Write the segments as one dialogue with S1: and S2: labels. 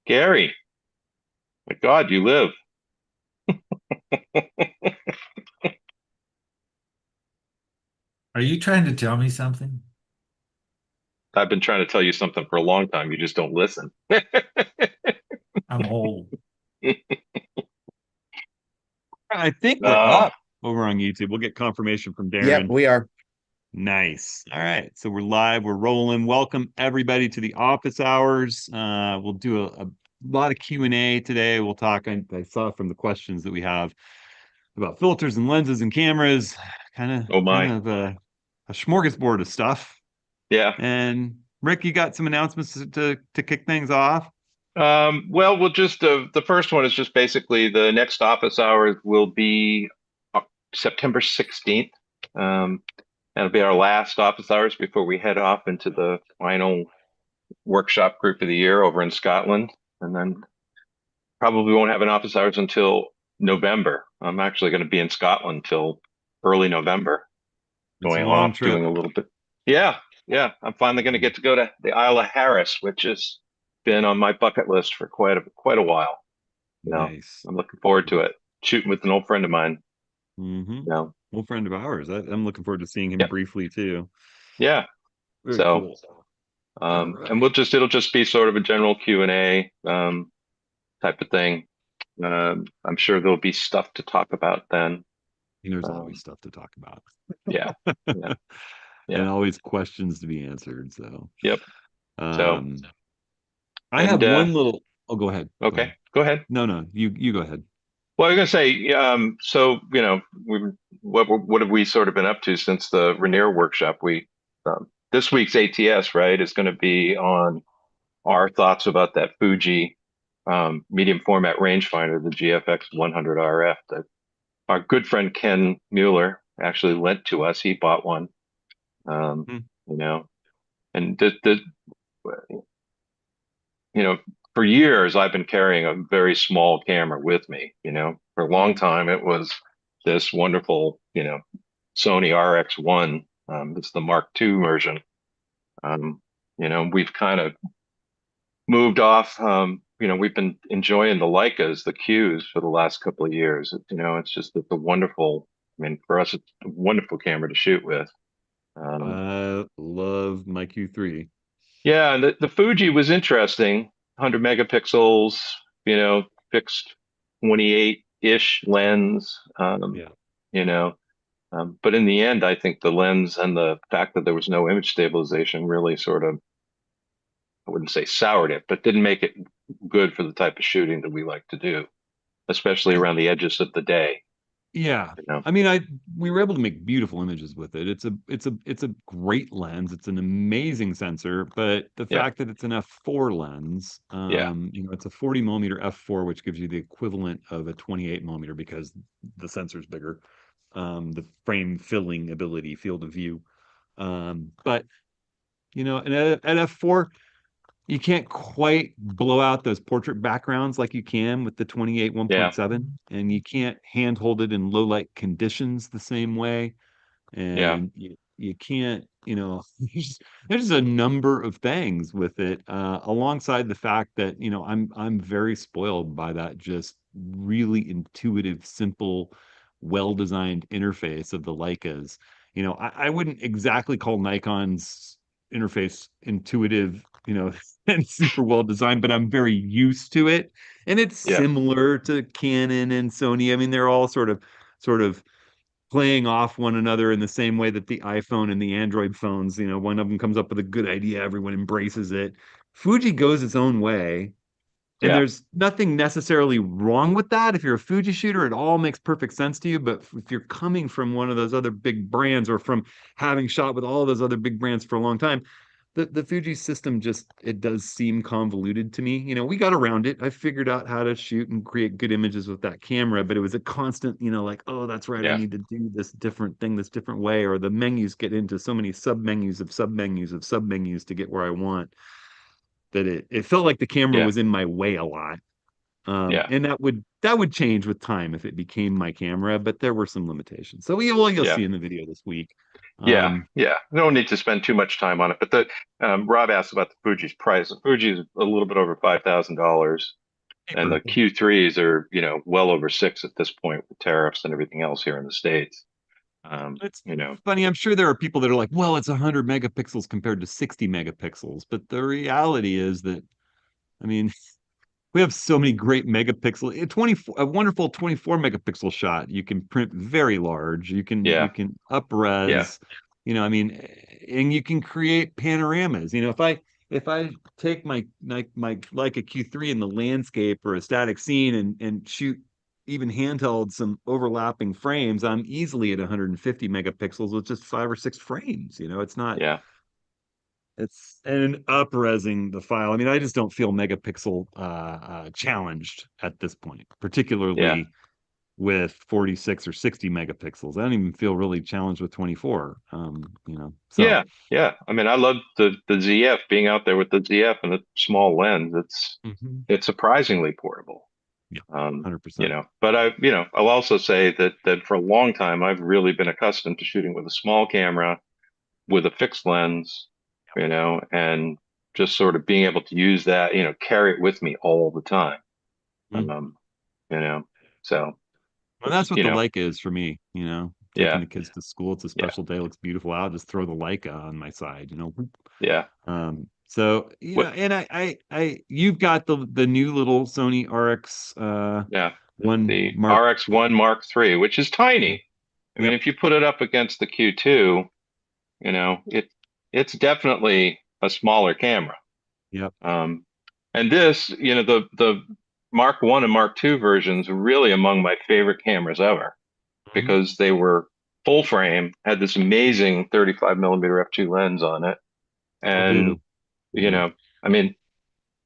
S1: Gary, my God, you live.
S2: Are you trying to tell me something?
S1: I've been trying to tell you something for a long time. You just don't listen.
S2: I'm old.
S3: I think we're
S1: Oh,
S3: up over on YouTube. We'll get confirmation from
S4: Yep,
S3: Darren.
S4: we are.
S3: Nice. All right. So we're live. We're rolling. Welcome everybody to the office hours. We'll do a lot of Q&A today. We'll talk. I saw from the questions that we have about filters and lenses and cameras, kind of
S1: oh
S3: kind
S1: my.
S3: of a smorgasbord of stuff.
S1: Yeah.
S3: And Rick, you got some announcements to kick things off?
S1: Well, we'll just the first one is just basically the next office hours will be September 16th. Um, that'll be our last office hours before we head off into the final workshop group of the year over in Scotland. And then probably won't have an office hours until November. I'm actually going to be in Scotland till early November,
S3: It's a
S1: going
S3: long
S1: off
S3: trip.
S1: doing a little bit. Yeah, yeah. I'm finally going to get to go to the Isle of Harris, which has been on my bucket list for quite a while. You know,
S3: Nice.
S1: I'm looking forward to it. Shooting with an old friend of mine.
S3: Mm-hmm.
S1: You know,
S3: Old friend of ours. I'm looking forward to seeing him
S1: yeah,
S3: briefly too.
S1: yeah.
S3: Very
S1: So,
S3: cool. All
S1: and
S3: right.
S1: it'll just be sort of a general Q&A type of thing. I'm sure there'll be stuff to talk about then.
S3: There's always
S1: Um,
S3: stuff to talk about.
S1: yeah, yeah, yeah,
S3: And always questions to be answered. So,
S1: yep. So,
S3: um, I have
S1: and
S3: one little. Oh, go ahead. Go
S1: okay,
S3: ahead.
S1: go ahead.
S3: No, no, you go ahead.
S1: Well, I was gonna say, so we what have we sort of been up to since the Rainier workshop? We this week's ATS, right, is going to be on our thoughts about that Fuji medium format rangefinder, the GFX 100 RF that our good friend Ken Mueller actually lent to us. He bought one, um,
S3: Hmm.
S1: you know, and you know, for years I've been carrying a very small camera with me. For a long time it was this wonderful, Sony RX1. It's the Mark II version. We've kind of moved off. We've been enjoying the Leicas, the Qs for the last couple of years. It's a wonderful. I mean, for us, it's a wonderful camera to shoot with. Um,
S3: I love my Q3.
S1: yeah, and the Fuji was interesting. 100 megapixels, fixed 28-ish lens.
S3: Yeah.
S1: You know, but in the end, I think the lens and the fact that there was no image stabilization really sort of, I wouldn't say soured it, but didn't make it good for the type of shooting that we like to do, especially around the edges of the day,
S3: Yeah.
S1: you know?
S3: I mean, we were able to make beautiful images with it. It's a great lens. It's an amazing sensor, but the
S1: Yeah,
S3: fact that it's an f4 lens,
S1: yeah,
S3: it's a 40 millimeter f4, which gives you the equivalent of a 28 millimeter because the sensor's bigger. The frame filling ability, field of view. But and at f4, you can't quite blow out those portrait backgrounds like you can with the 28
S1: yeah,
S3: 1.7, and you can't handhold it in low light conditions the same way.
S1: yeah,
S3: And you can't, there's a number of things with it, alongside the fact that, I'm very spoiled by that just really intuitive, simple, well-designed interface of the Leicas. I wouldn't exactly call Nikon's interface intuitive, and super well designed, but I'm very used to it. And it's
S1: yeah,
S3: similar to Canon and Sony. I mean, they're all sort of playing off one another in the same way that the iPhone and the Android phones, one of them comes up with a good idea, everyone embraces it. Fuji goes its own way, and
S1: yeah,
S3: there's nothing necessarily wrong with that. If you're a Fuji shooter, it all makes perfect sense to you. But if you're coming from one of those other big brands or from having shot with all those other big brands for a long time, the Fuji system just it does seem convoluted to me. We got around it. I figured out how to shoot and create good images with that camera, but it was a constant, like, oh, that's right, I
S1: yeah,
S3: need to do this different thing this different way, or the menus get into so many sub menus of sub menus of sub menus to get where I want that it felt like the camera
S1: yeah.
S3: was in my way a lot.
S1: Yeah.
S3: And that would change with time if it became my camera, but there were some limitations. So you'll
S1: Yeah.
S3: see in the video this week.
S1: Yeah.
S3: Um,
S1: Yeah. No need to spend too much time on it. But Rob asked about the Fuji's price. The Fuji's a little bit over $5,000, and the
S3: Paper.
S1: Q3s are, well over six at this point with tariffs and everything else here in the States.
S3: It's
S1: You know,
S3: funny. I'm sure there are people that are like, well, it's 100 megapixels compared to 60 megapixels. But the reality is that, I mean, we have so many great megapixel, 24, a wonderful 24 megapixel shot. You can print very large. You
S1: yeah.
S3: can
S1: Yeah.
S3: upres, I mean, and you can create panoramas. If I take my Leica Q3 in the landscape or a static scene and shoot even handheld some overlapping frames, I'm easily at 150 megapixels with just 5 or 6 frames. It's not
S1: Yeah.
S3: it's and upresing the file. I mean, I just don't feel megapixel challenged at this point,
S1: Yeah.
S3: particularly with 46 or 60 megapixels. I don't even feel really challenged with 24. So
S1: Yeah. Yeah. I mean, I love the ZF, being out there with the ZF and the small lens.
S3: mhm.
S1: It's surprisingly portable.
S3: Yeah,
S1: Um,
S3: 100%.
S1: but I'll also say that for a long time I've really been accustomed to shooting with a small camera with a fixed lens, and just sort of being able to use that, carry it with me all the time.
S3: Mhm.
S1: Um, you know, so
S3: And
S1: it's,
S3: that's what the Leica is for me, taking
S1: yeah,
S3: the kids to school. It's a
S1: yeah,
S3: special day, looks beautiful out. Just throw the Leica on my side.
S1: yeah.
S3: So
S1: What,
S3: and you've got the new little Sony RX
S1: yeah,
S3: one
S1: the
S3: Mark.
S1: RX1 Mark III, which is
S3: Yeah.
S1: tiny. I mean,
S3: Yep.
S1: if you put it up against the Q2, it's definitely a smaller camera.
S3: Yep.
S1: Um, and this, the Mark One and Mark Two versions are really among my favorite cameras ever,
S3: Mhm.
S1: because they were full frame, had this amazing 35 millimeter f2 lens on it.
S3: Still
S1: And,
S3: do.
S1: you
S3: Yeah.
S1: know, I mean,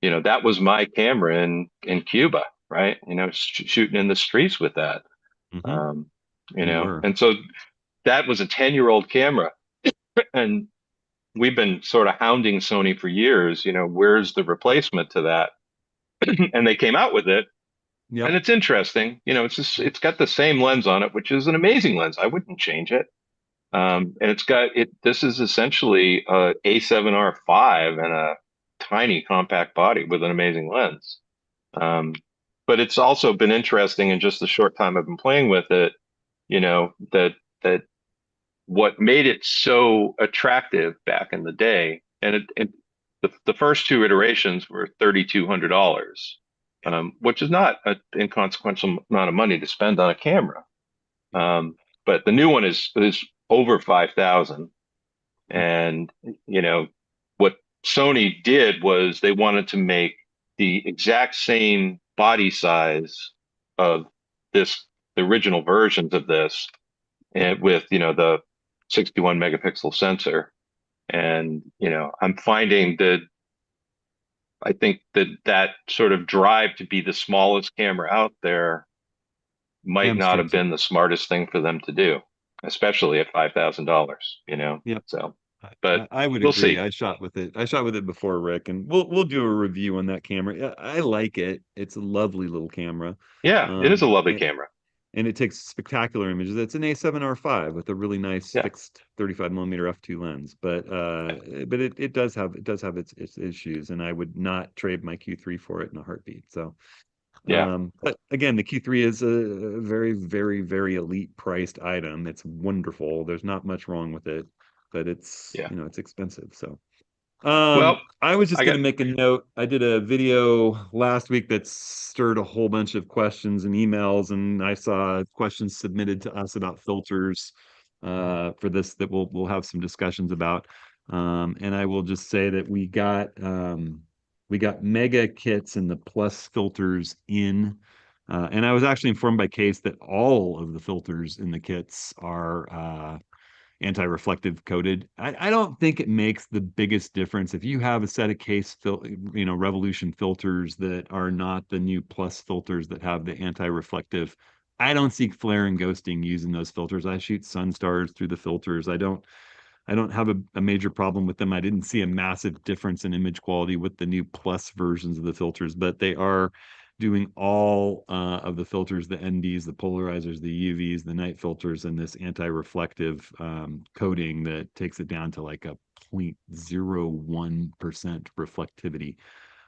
S1: that was my camera in Cuba, right? Shooting in the streets with that.
S3: Hmm.
S1: Um,
S3: You were.
S1: and so that was a 10-year-old camera. And we've been sort of hounding Sony for years, where's the replacement to that? And they came out with it. And
S3: Yep.
S1: it's interesting, it's got the same lens on it, which is an amazing lens. I wouldn't change it. And this is essentially a A7R5 and a tiny compact body with an amazing lens. Um, but it's also been interesting in just the short time I've been playing with it, that what made it so attractive back in the day, and the first two iterations were $3,200, which is not an inconsequential amount of money to spend on a camera.
S3: Yep.
S1: But the new one is over 5,000. And what Sony did was they wanted to make the exact same body size of the original versions of this, and with the 61 megapixel sensor. And I'm finding that I think that sort of drive to be the smallest camera out there might not have
S3: Hamstrings you.
S1: been the smartest thing for them to do, especially at $5,000,
S3: Yep.
S1: So,
S3: I,
S1: but
S3: I would
S1: we'll
S3: agree.
S1: see.
S3: I shot with it before, Rick, and we'll do a review on that camera. Yeah, I like it. It's a lovely little camera.
S1: Yeah, it is a
S3: Um,
S1: lovely
S3: and,
S1: camera.
S3: and it takes spectacular images. It's an A7R5 with a really nice
S1: Yeah,
S3: fixed 35 millimeter f2 lens, but it does have its issues, and I would not trade my Q3 for it in a heartbeat. So,
S1: yeah,
S3: but again, the Q3 is a very, very, very elite priced item. It's wonderful. There's not much wrong with it, but it's
S1: yeah.
S3: it's expensive. So,
S1: Well,
S3: I was just
S1: I
S3: going
S1: got,
S3: to make a note. I did a video last week that stirred a whole bunch of questions and emails, and I saw questions submitted to us about filters for this that we'll have some discussions about. And I will just say that we got mega kits and the plus filters in. And I was actually informed by Case that all of the filters in the kits are anti-reflective coated. I don't think it makes the biggest difference if you have a set of Revolution filters that are not the new plus filters that have the anti-reflective. I don't see flare and ghosting using those filters. I shoot sun stars through the filters. I don't have a major problem with them. I didn't see a massive difference in image quality with the new plus versions of the filters, but they are doing all of the filters, the NDs, the polarizers, the UVs, the night filters, and this anti-reflective coating that takes it down to like a 0.01% reflectivity.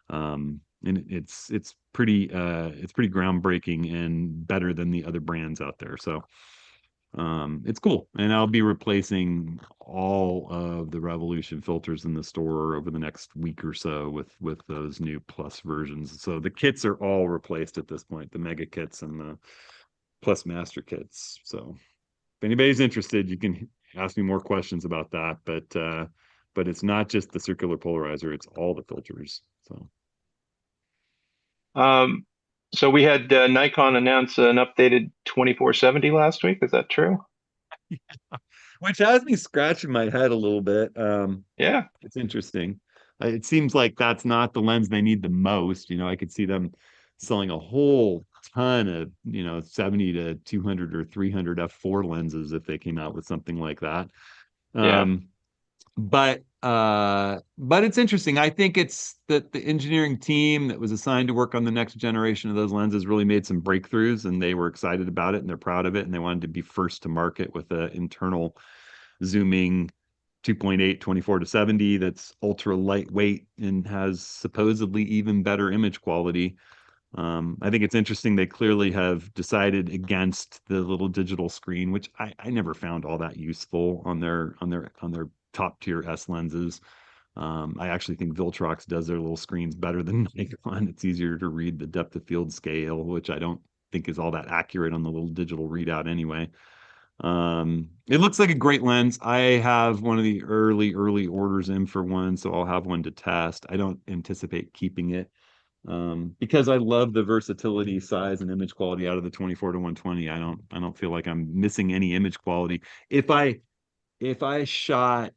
S3: And it's pretty groundbreaking and better than the other brands out there. So it's cool. And I'll be replacing all of the Revolution filters in the store over the next week or so with those new Plus versions. So the kits are all replaced at this point, the Mega kits and the Plus Master kits. So if anybody's interested, you can ask me more questions about that. But it's not just the circular polarizer, it's all the filters. So
S1: Um, so we had Nikon announce an updated 2470 last week. Is that true?
S3: which has me scratching my head a little bit.
S1: Yeah,
S3: It's interesting. It seems like that's not the lens they need the most. I could see them selling a whole ton of, 70 to 200 or 300 f4 lenses if they came out with something like that.
S1: yeah.
S3: Um, but it's interesting. I think it's that the engineering team that was assigned to work on the next generation of those lenses really made some breakthroughs, and they were excited about it and they're proud of it, and they wanted to be first to market with an internal zooming 2.8 24 to 70 that's ultra lightweight and has supposedly even better image quality. I think it's interesting they clearly have decided against the little digital screen, which I never found all that useful on their top tier S lenses. I actually think Viltrox does their little screens better than Nikon. It's easier to read the depth of field scale, which I don't think is all that accurate on the little digital readout anyway. It looks like a great lens. I have one of the early orders in for one, so I'll have one to test. I don't anticipate keeping it because I love the versatility, size, and image quality out of the 24 to 120. I don't feel like I'm missing any image quality. If I shot,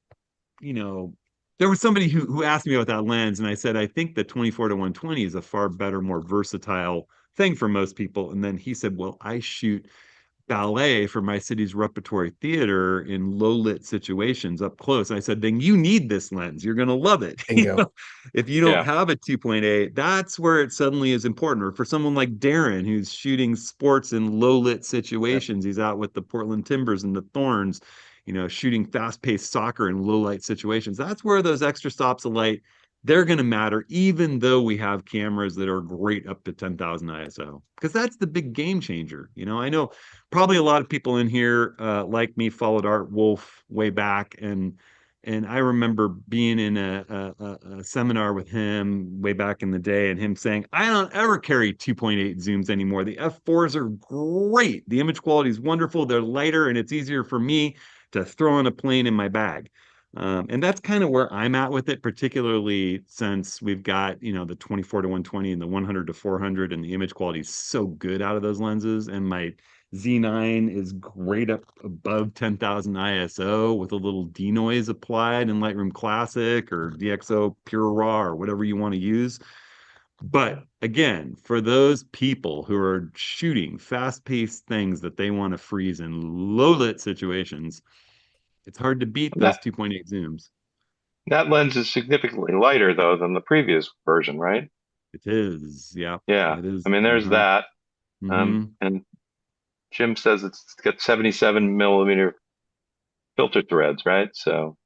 S3: you know, there was somebody who asked me about that lens, and I said I think the 24 to 120 is a far better, more versatile thing for most people. And then he said, "Well, I shoot ballet for my city's repertory theater in low lit situations up close." I said, then you need this lens. You're going to love it.
S4: Bingo.
S3: If you don't
S1: Yeah.
S3: have a 2.8, that's where it suddenly is important. Or for someone like Darren, who's shooting sports in low lit
S1: Yeah.
S3: situations, he's out with the Portland Timbers and the Thorns, shooting fast paced soccer in low light situations. That's where those extra stops of light, they're going to matter, even though we have cameras that are great up to 10,000 ISO, because that's the big game changer. I know probably a lot of people in here, like me, followed Art Wolf way back, and I remember being in a seminar with him way back in the day, and him saying, "I don't ever carry 2.8 zooms anymore. The f4s are great. The image quality is wonderful. They're lighter, and it's easier for me to throw on a plane in my bag." And that's kind of where I'm at with it, particularly since we've got, the 24 to 120 and the 100 to 400, and the image quality is so good out of those lenses. And my Z9 is great up above 10,000 ISO with a little denoise applied in Lightroom Classic or DxO Pure Raw or whatever you want to use. But again, for those people who are shooting fast-paced things that they want to freeze in low-lit situations, it's hard to beat those
S1: That
S3: 2.8 zooms.
S1: that lens is significantly lighter though than the previous version, right?
S3: It is, yeah,
S1: Yeah.
S3: it
S1: I
S3: is.
S1: mean, there's that.
S3: Hmm.
S1: And Jim says it's got 77 millimeter filter threads, right? So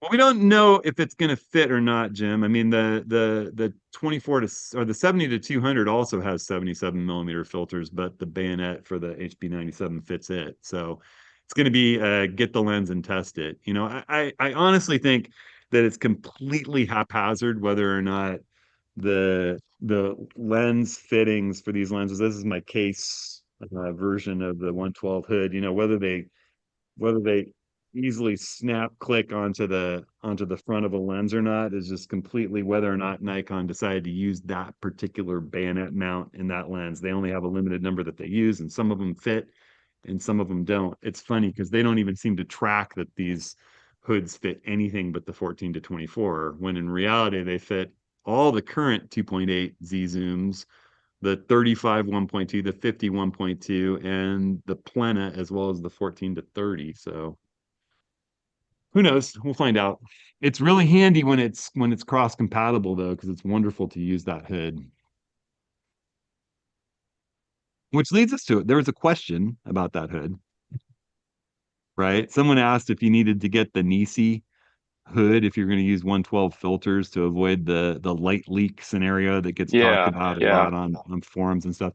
S3: Well, we don't know if it's going to fit or not, Jim. I mean, the 24 to or the 70 to 200 also has 77 millimeter filters, but the bayonet for the HB97 fits it. So it's going to be get the lens and test it. I honestly think that it's completely haphazard whether or not the lens fittings for these lenses. This is my case version of the 112 hood. Whether they easily snap click onto the front of a lens or not is just completely whether or not Nikon decided to use that particular bayonet mount in that lens. They only have a limited number that they use, and some of them fit and some of them don't. It's funny because they don't even seem to track that these hoods fit anything but the 14 to 24, when in reality they fit all the current 2.8 Z zooms, the 35 1.2, the 50 1.2, and the Plena, as well as the 14 to 30. So who knows? We'll find out. It's really handy when it's cross compatible though, because it's wonderful to use that hood. Which leads us to it. There was a question about that hood, right? Someone asked if you needed to get the Nisi hood if you're going to use 112 filters to avoid the light leak scenario that gets talked
S1: Yeah,
S3: about a
S1: yeah.
S3: lot on forums and stuff.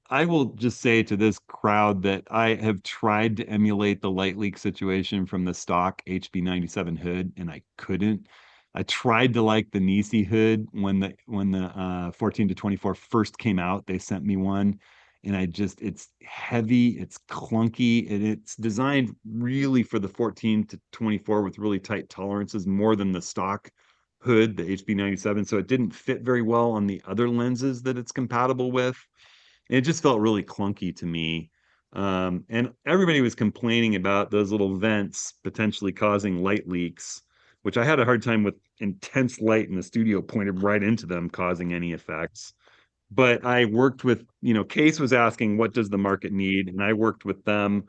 S3: I will just say to this crowd that I have tried to emulate the light leak situation from the stock HB97 hood, and I couldn't. I tried to like the Nisi hood when the 14 to 24 first came out. They sent me one, and it's heavy, it's clunky, and it's designed really for the 14 to 24 with really tight tolerances more than the stock hood, the HB97. So it didn't fit very well on the other lenses that it's compatible with. It just felt really clunky to me. And everybody was complaining about those little vents potentially causing light leaks, which I had a hard time with intense light in the studio pointed right into them causing any effects. But I worked with, Case was asking, what does the market need? And I worked with them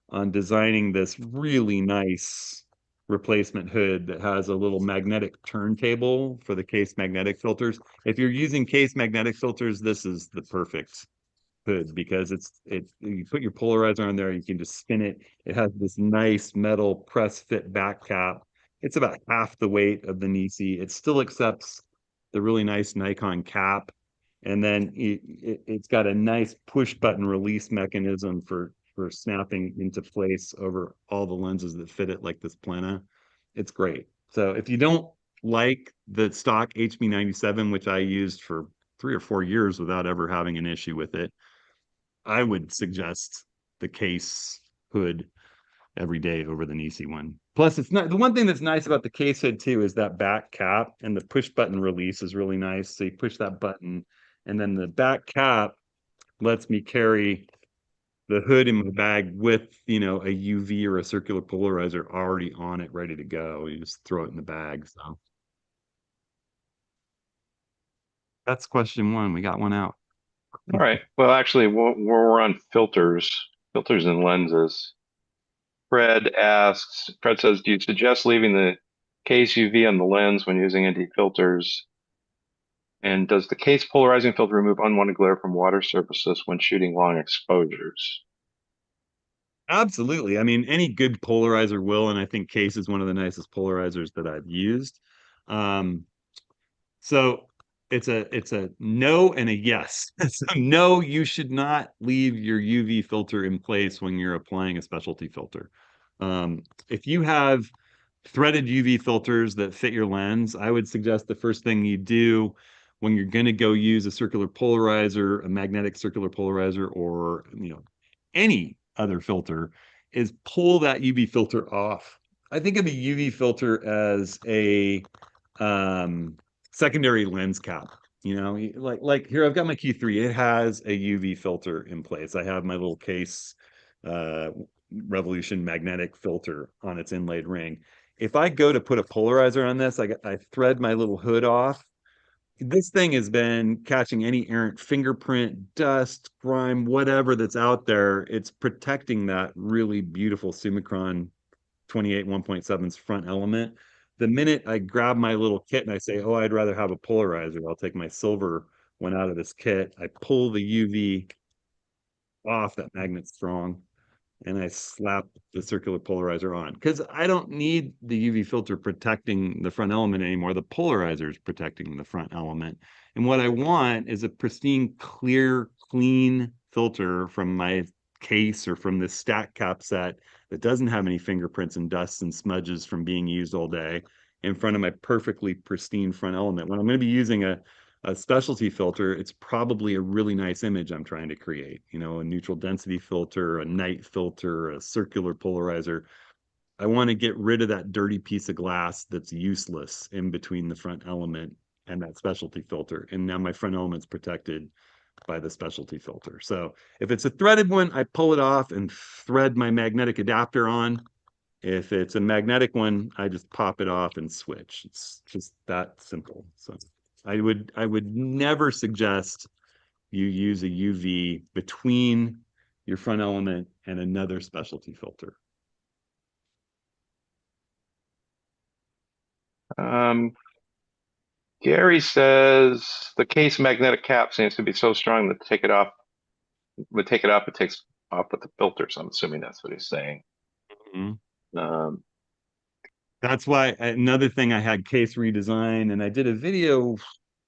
S3: on designing this really nice replacement hood that has a little magnetic turntable for the Case magnetic filters. If you're using Case magnetic filters, this is the perfect hood because you put your polarizer on there, you can just spin it. It has this nice metal press fit back cap. It's about half the weight of the Nisi. It still accepts the really nice Nikon cap. And then it's got a nice push button release mechanism for snapping into place over all the lenses that fit it like this plana. It's great. So if you don't like the stock HB97, which I used for 3 or 4 years without ever having an issue with it, I would suggest the Case hood every day over the Nisi one. Plus, it's not the one thing that's nice about the Case hood too is that back cap and the push button release is really nice. So you push that button, and then the back cap lets me carry the hood in my bag with, a UV or a circular polarizer already on it, ready to go. You just throw it in the bag. So that's question one. We got one out.
S1: All right. Well, actually, we're on filters and lenses. Fred says, do you suggest leaving the case UV on the lens when using anti-filters? And does the case polarizing filter remove unwanted glare from water surfaces when shooting long exposures?
S3: Absolutely. I mean, any good polarizer will, and I think Case is one of the nicest polarizers that I've used. Um, so it's a no and a yes. So no, you should not leave your UV filter in place when you're applying a specialty filter. If you have threaded UV filters that fit your lens, I would suggest the first thing you do when you're going to go use a circular polarizer, a magnetic circular polarizer, or any other filter, is pull that UV filter off. I think of a UV filter as a um, secondary lens cap. Like here, I've got my Q3. It has a UV filter in place. I have my little Case uh, Revolution magnetic filter on its inlaid ring. If I go to put a polarizer on this, I thread my little hood off. This thing has been catching any errant fingerprint, dust, grime, whatever that's out there. It's protecting that really beautiful Summicron 28 1.7's front element. The minute I grab my little kit and I say, oh, I'd rather have a polarizer, I'll take my silver one out of this kit. I pull the UV off, that magnet's strong, and I slap the circular polarizer on because I don't need the UV filter protecting the front element anymore. The polarizer is protecting the front element. And what I want is a pristine, clear, clean filter from my Case or from this stack cap set that doesn't have any fingerprints and dusts and smudges from being used all day in front of my perfectly pristine front element. When I'm going to be using a specialty filter, it's probably a really nice image I'm trying to create. A neutral density filter, a night filter, a circular polarizer. I want to get rid of that dirty piece of glass that's useless in between the front element and that specialty filter. And now my front element's protected by the specialty filter. So if it's a threaded one, I pull it off and thread my magnetic adapter on. If it's a magnetic one, I just pop it off and switch. It's just that simple. So I would never suggest you use a UV between your front element and another specialty filter.
S1: Um, Gary says the case magnetic cap seems to be so strong that to take it off would take it off, it takes off with the filters. I'm assuming that's what he's saying.
S3: Mhm.
S1: Um,
S3: That's why another thing I had case redesign, and I did a video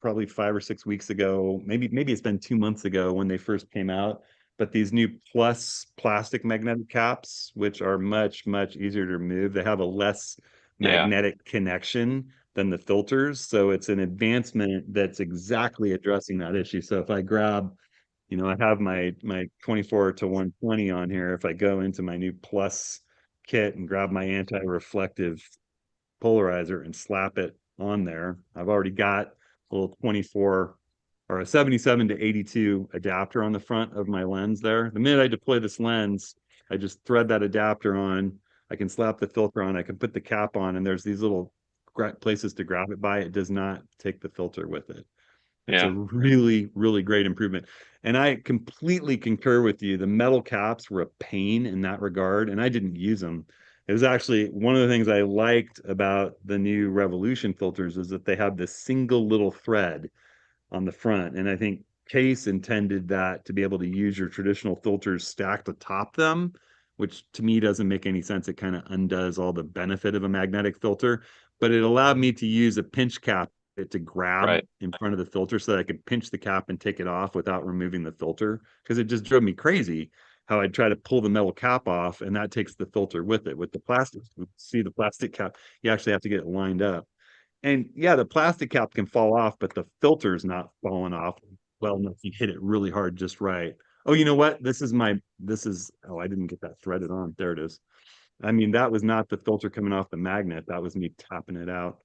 S3: probably 5 or 6 weeks ago, maybe it's been 2 months ago when they first came out. But these new plus plastic magnetic caps, which are much easier to remove, they have a less
S1: yeah,
S3: magnetic connection than the filters. So it's an advancement that's exactly addressing that issue. So if I grab, I have my 24 to 120 on here. If I go into my new plus kit and grab my anti-reflective polarizer and slap it on there. I've already got a little 24 or a 77 to 82 adapter on the front of my lens there. The minute I deploy this lens, I just thread that adapter on. I can slap the filter on. I can put the cap on, and there's these little places to grab it by. It does not take the filter with it. It's a
S1: yeah,
S3: really great improvement. And I completely concur with you. The metal caps were a pain in that regard, and I didn't use them. It was actually one of the things I liked about the new Revolution filters is that they have this single little thread on the front. And I think Case intended that to be able to use your traditional filters stacked atop them, which to me doesn't make any sense. It kind of undoes all the benefit of a magnetic filter, but it allowed me to use a pinch cap to grab
S1: right,
S3: in front of the filter so that I could pinch the cap and take it off without removing the filter because it just drove me crazy how I'd try to pull the metal cap off and that takes the filter with it. With the plastic, see the plastic cap, you actually have to get it lined up. And yeah, the plastic cap can fall off, but the filter's not falling off well enough. You hit it really hard just right. Oh, you know what? Oh, I didn't get that threaded on. There it is. I mean, that was not the filter coming off the magnet. That was me tapping it out.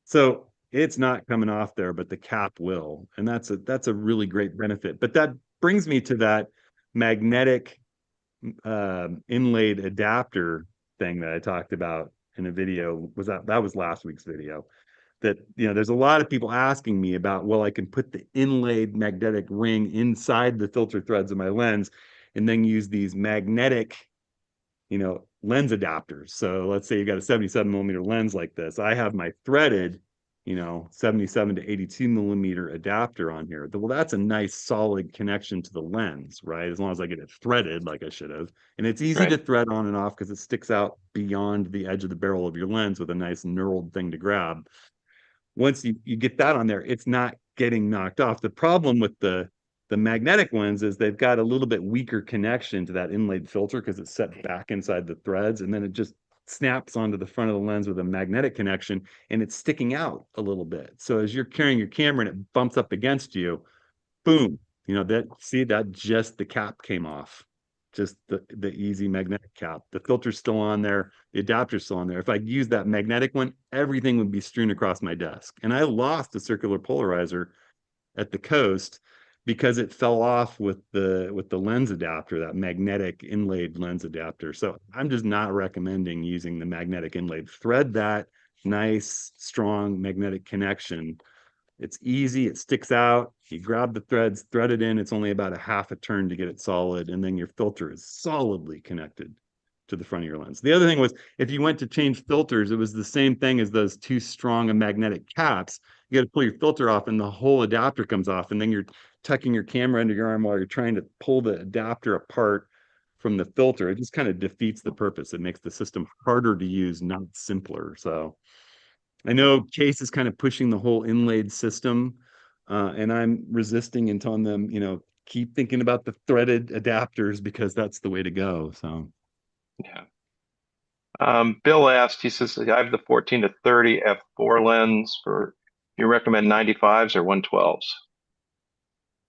S3: So it's not coming off there, but the cap will. And that's a really great benefit. But that brings me to that magnetic inlaid adapter thing that I talked about in a video. That was last week's video? That there's a lot of people asking me about, well, I can put the inlaid magnetic ring inside the filter threads of my lens and then use these magnetic lens adapters. So let's say you got a 77 millimeter lens like this. I have my threaded 77 to 82 millimeter adapter on here. Well, that's a nice solid connection to the lens, right? As long as I get it threaded like I should have. And it's easy
S1: right,
S3: to thread on and off because it sticks out beyond the edge of the barrel of your lens with a nice knurled thing to grab. Once you get that on there, it's not getting knocked off. The problem with the magnetic ones is they've got a little bit weaker connection to that inlaid filter because it's set back inside the threads, and then it just snaps onto the front of the lens with a magnetic connection, and it's sticking out a little bit. So as you're carrying your camera and it bumps up against you, boom, that just the cap came off. Just the easy magnetic cap. The filter's still on there, the adapter's still on there. If I use that magnetic one, everything would be strewn across my desk. And I lost a circular polarizer at the coast because it fell off with the lens adapter, that magnetic inlaid lens adapter. So I'm just not recommending using the magnetic inlaid. Thread that nice, strong magnetic connection. It's easy, it sticks out. You grab the threads, thread it in. It's only about a half a turn to get it solid, and then your filter is solidly connected to the front of your lens. The other thing was if you went to change filters, it was the same thing as those too strong a magnetic caps. You got to pull your filter off, and the whole adapter comes off, and then you're tucking your camera under your arm while you're trying to pull the adapter apart from the filter. It just kind of defeats the purpose. It makes the system harder to use, not simpler. So I know Case is kind of pushing the whole inlaid system, and I'm resisting and telling them, keep thinking about the threaded adapters because that's the way to go. So,
S1: yeah. Bill asked, he says, I have the 14 to 30 f4 lens for, you recommend 95s or 112s?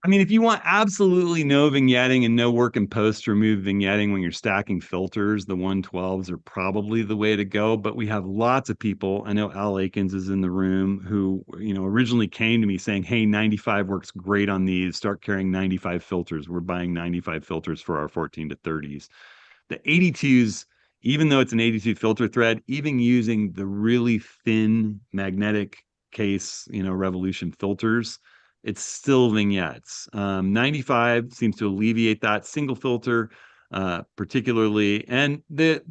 S3: I mean, if you want absolutely no vignetting and no work in post to remove vignetting when you're stacking filters, the 112s are probably the way to go. But we have lots of people. I know Al Akins is in the room who, originally came to me saying, hey, 95 works great on these. Start carrying 95 filters. We're buying 95 filters for our 14 to 30s. The 82s, even though it's an 82 filter thread, even using the really thin magnetic case, Revolution filters, it's still vignettes. 95 seems to alleviate that single filter, particularly, and the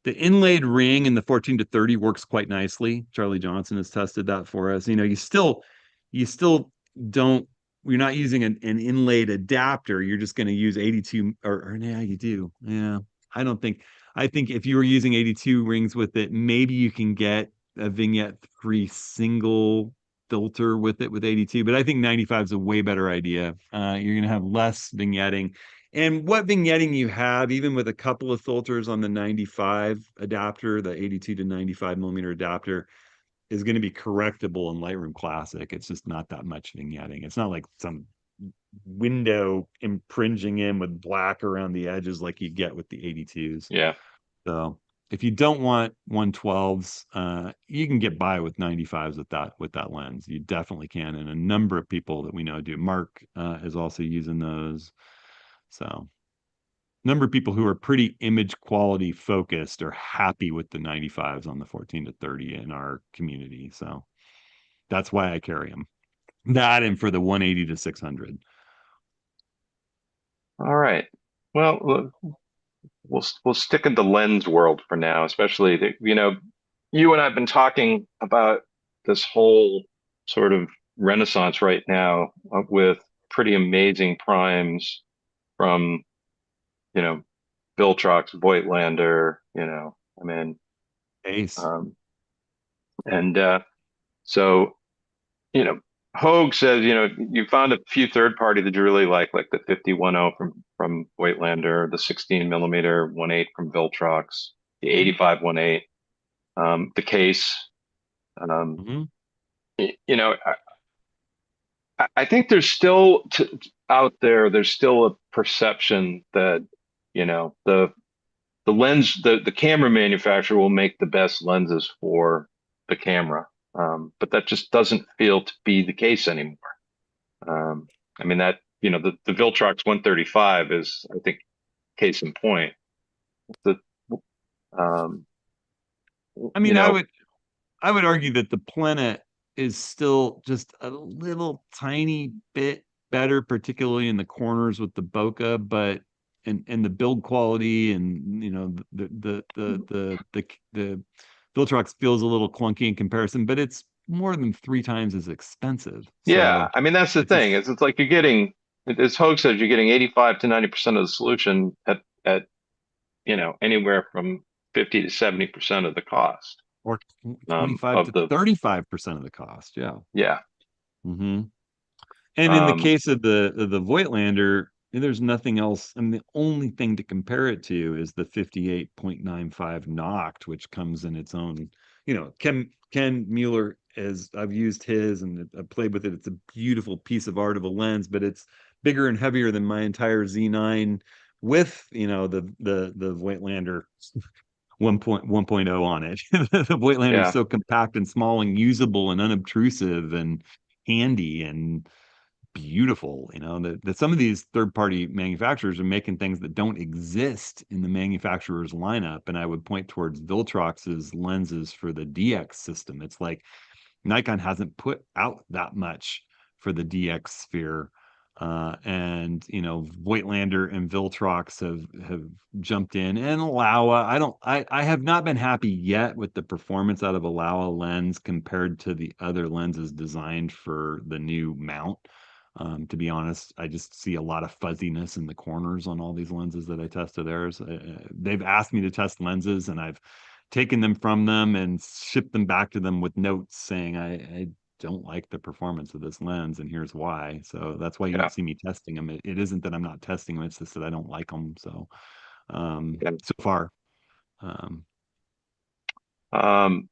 S3: inlaid ring in the 14 to 30 works quite nicely. Charlie Johnson has tested that for us. You still don't you're not using an inlaid adapter. You're just going to use 82 or yeah, you do. Yeah. I don't think I think if you were using 82 rings with it, maybe you can get a vignette free single filter with it with 82, but I think 95 is a way better idea. You're going to have less vignetting. And what vignetting you have, even with a couple of filters on the 95 adapter, the 82 to 95 millimeter adapter, is going to be correctable in Lightroom Classic. It's just not that much vignetting. It's not like some window impringing in with black around the edges like you get with the 82s.
S1: Yeah.
S3: So if you don't want 112s, you can get by with 95s with that lens. You definitely can, and a number of people that we know do. Mark is also using those. So number of people who are pretty image quality focused are happy with the 95s on the 14 to 30 in our community. So that's why I carry them. That and for the 180 to 600.
S1: All right. Well, we'll stick in the lens world for now, especially that, you and I've been talking about this whole sort of renaissance right now with pretty amazing primes from, you know, Viltrox, Voigtlander, I mean,
S3: Ace.
S1: um, and so, you know, Hogue says, you found a few third party that you really like the 5010 from Voigtlander, the 16 millimeter 1.8 from Viltrox, the 85 1.8, the case. Um,
S3: Mm-hmm.
S1: I think there's still out there, there's still a perception that, the lens, the camera manufacturer will make the best lenses for the camera. But that just doesn't feel to be the case anymore. I mean the Viltrox 135 is, I think, case in point. The um,
S3: I
S1: you
S3: mean,
S1: know,
S3: I would argue that the Planet is still just a little tiny bit better, particularly in the corners with the bokeh, but and the build quality and the Viltrox feels a little clunky in comparison, but it's more than 3 times as expensive.
S1: yeah,
S3: So
S1: I mean that's the
S3: it's a
S1: thing. It's like you're getting, as Hogue says, you're getting 85 to 90% of the solution at anywhere from 50 to 70% of the cost,
S3: or 25
S1: of
S3: to
S1: the
S3: 35% of the cost. Yeah.
S1: yeah.
S3: Hmm. And in the
S1: Um,
S3: case of the Voigtlander, there's nothing else. I mean, the only thing to compare it to is the 58.95 Noct, which comes in its own. Ken Mueller, as I've used his and I've played with it. It's a beautiful piece of art of a lens, but it's bigger and heavier than my entire Z9 with, the Voigtlander 1.1.0 on it. The Voigtlander is
S1: yeah.
S3: so compact and small and usable and unobtrusive and handy and beautiful. That some of these third-party manufacturers are making things that don't exist in the manufacturer's lineup. And I would point towards Viltrox's lenses for the DX system. It's like Nikon hasn't put out that much for the DX sphere. And Voigtlander and Viltrox have jumped in, and Laowa. I have not been happy yet with the performance out of a Laowa lens compared to the other lenses designed for the new mount. To be honest, I just see a lot of fuzziness in the corners on all these lenses that I tested theirs. They've asked me to test lenses, and I've taken them from them and shipped them back to them with notes saying I don't like the performance of this lens, and here's why. So that's why you
S1: Yeah.
S3: don't see me testing them. It isn't that I'm not testing them; it's just that I don't like them. So,
S1: Yeah.
S3: so far, um,
S1: Um,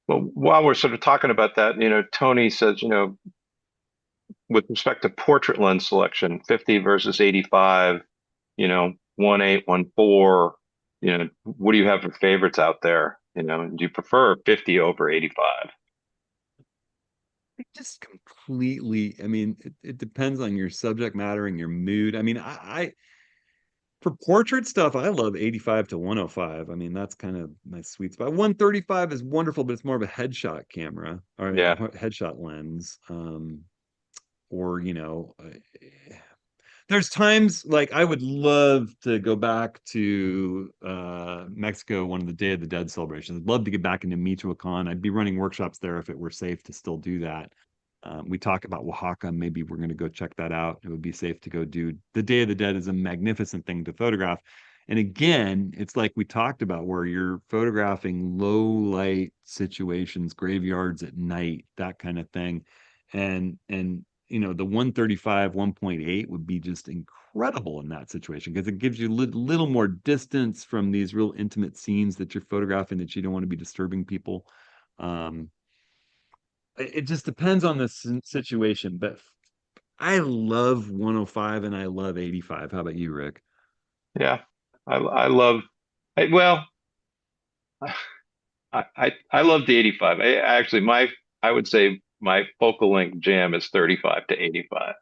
S1: well, while we're sort of talking about that, Tony says, with respect to portrait lens selection, 50 versus 85, 1.8, 1.4, what do you have for favorites out there? Do you prefer 50 over 85?
S3: it just completely. I mean, it depends on your subject matter and your mood. I mean, I for portrait stuff, I love 85 to 105. I mean, that's kind of my sweet spot. 135 is wonderful, but it's more of a headshot camera or a
S1: Yeah.
S3: headshot lens. Or there's times like I would love to go back to Mexico, one of the Day of the Dead celebrations. I'd love to get back into Michoacan. I'd be running workshops there if it were safe to still do that. We talk about Oaxaca. Maybe we're going to go check that out. It would be safe to go do. The Day of the Dead is a magnificent thing to photograph. And again, it's like we talked about where you're photographing low light situations, graveyards at night, that kind of thing. And the 135, 1.8 would be just incredible in that situation because it gives you little more distance from these real intimate scenes that you're photographing that you don't want to be disturbing people. Um, it just depends on the situation, but I love 105 and I love 85. How about you, Rick?
S1: Yeah. I love, well, I love the 85. Actually, I would say my focal length jam is 35 to 85.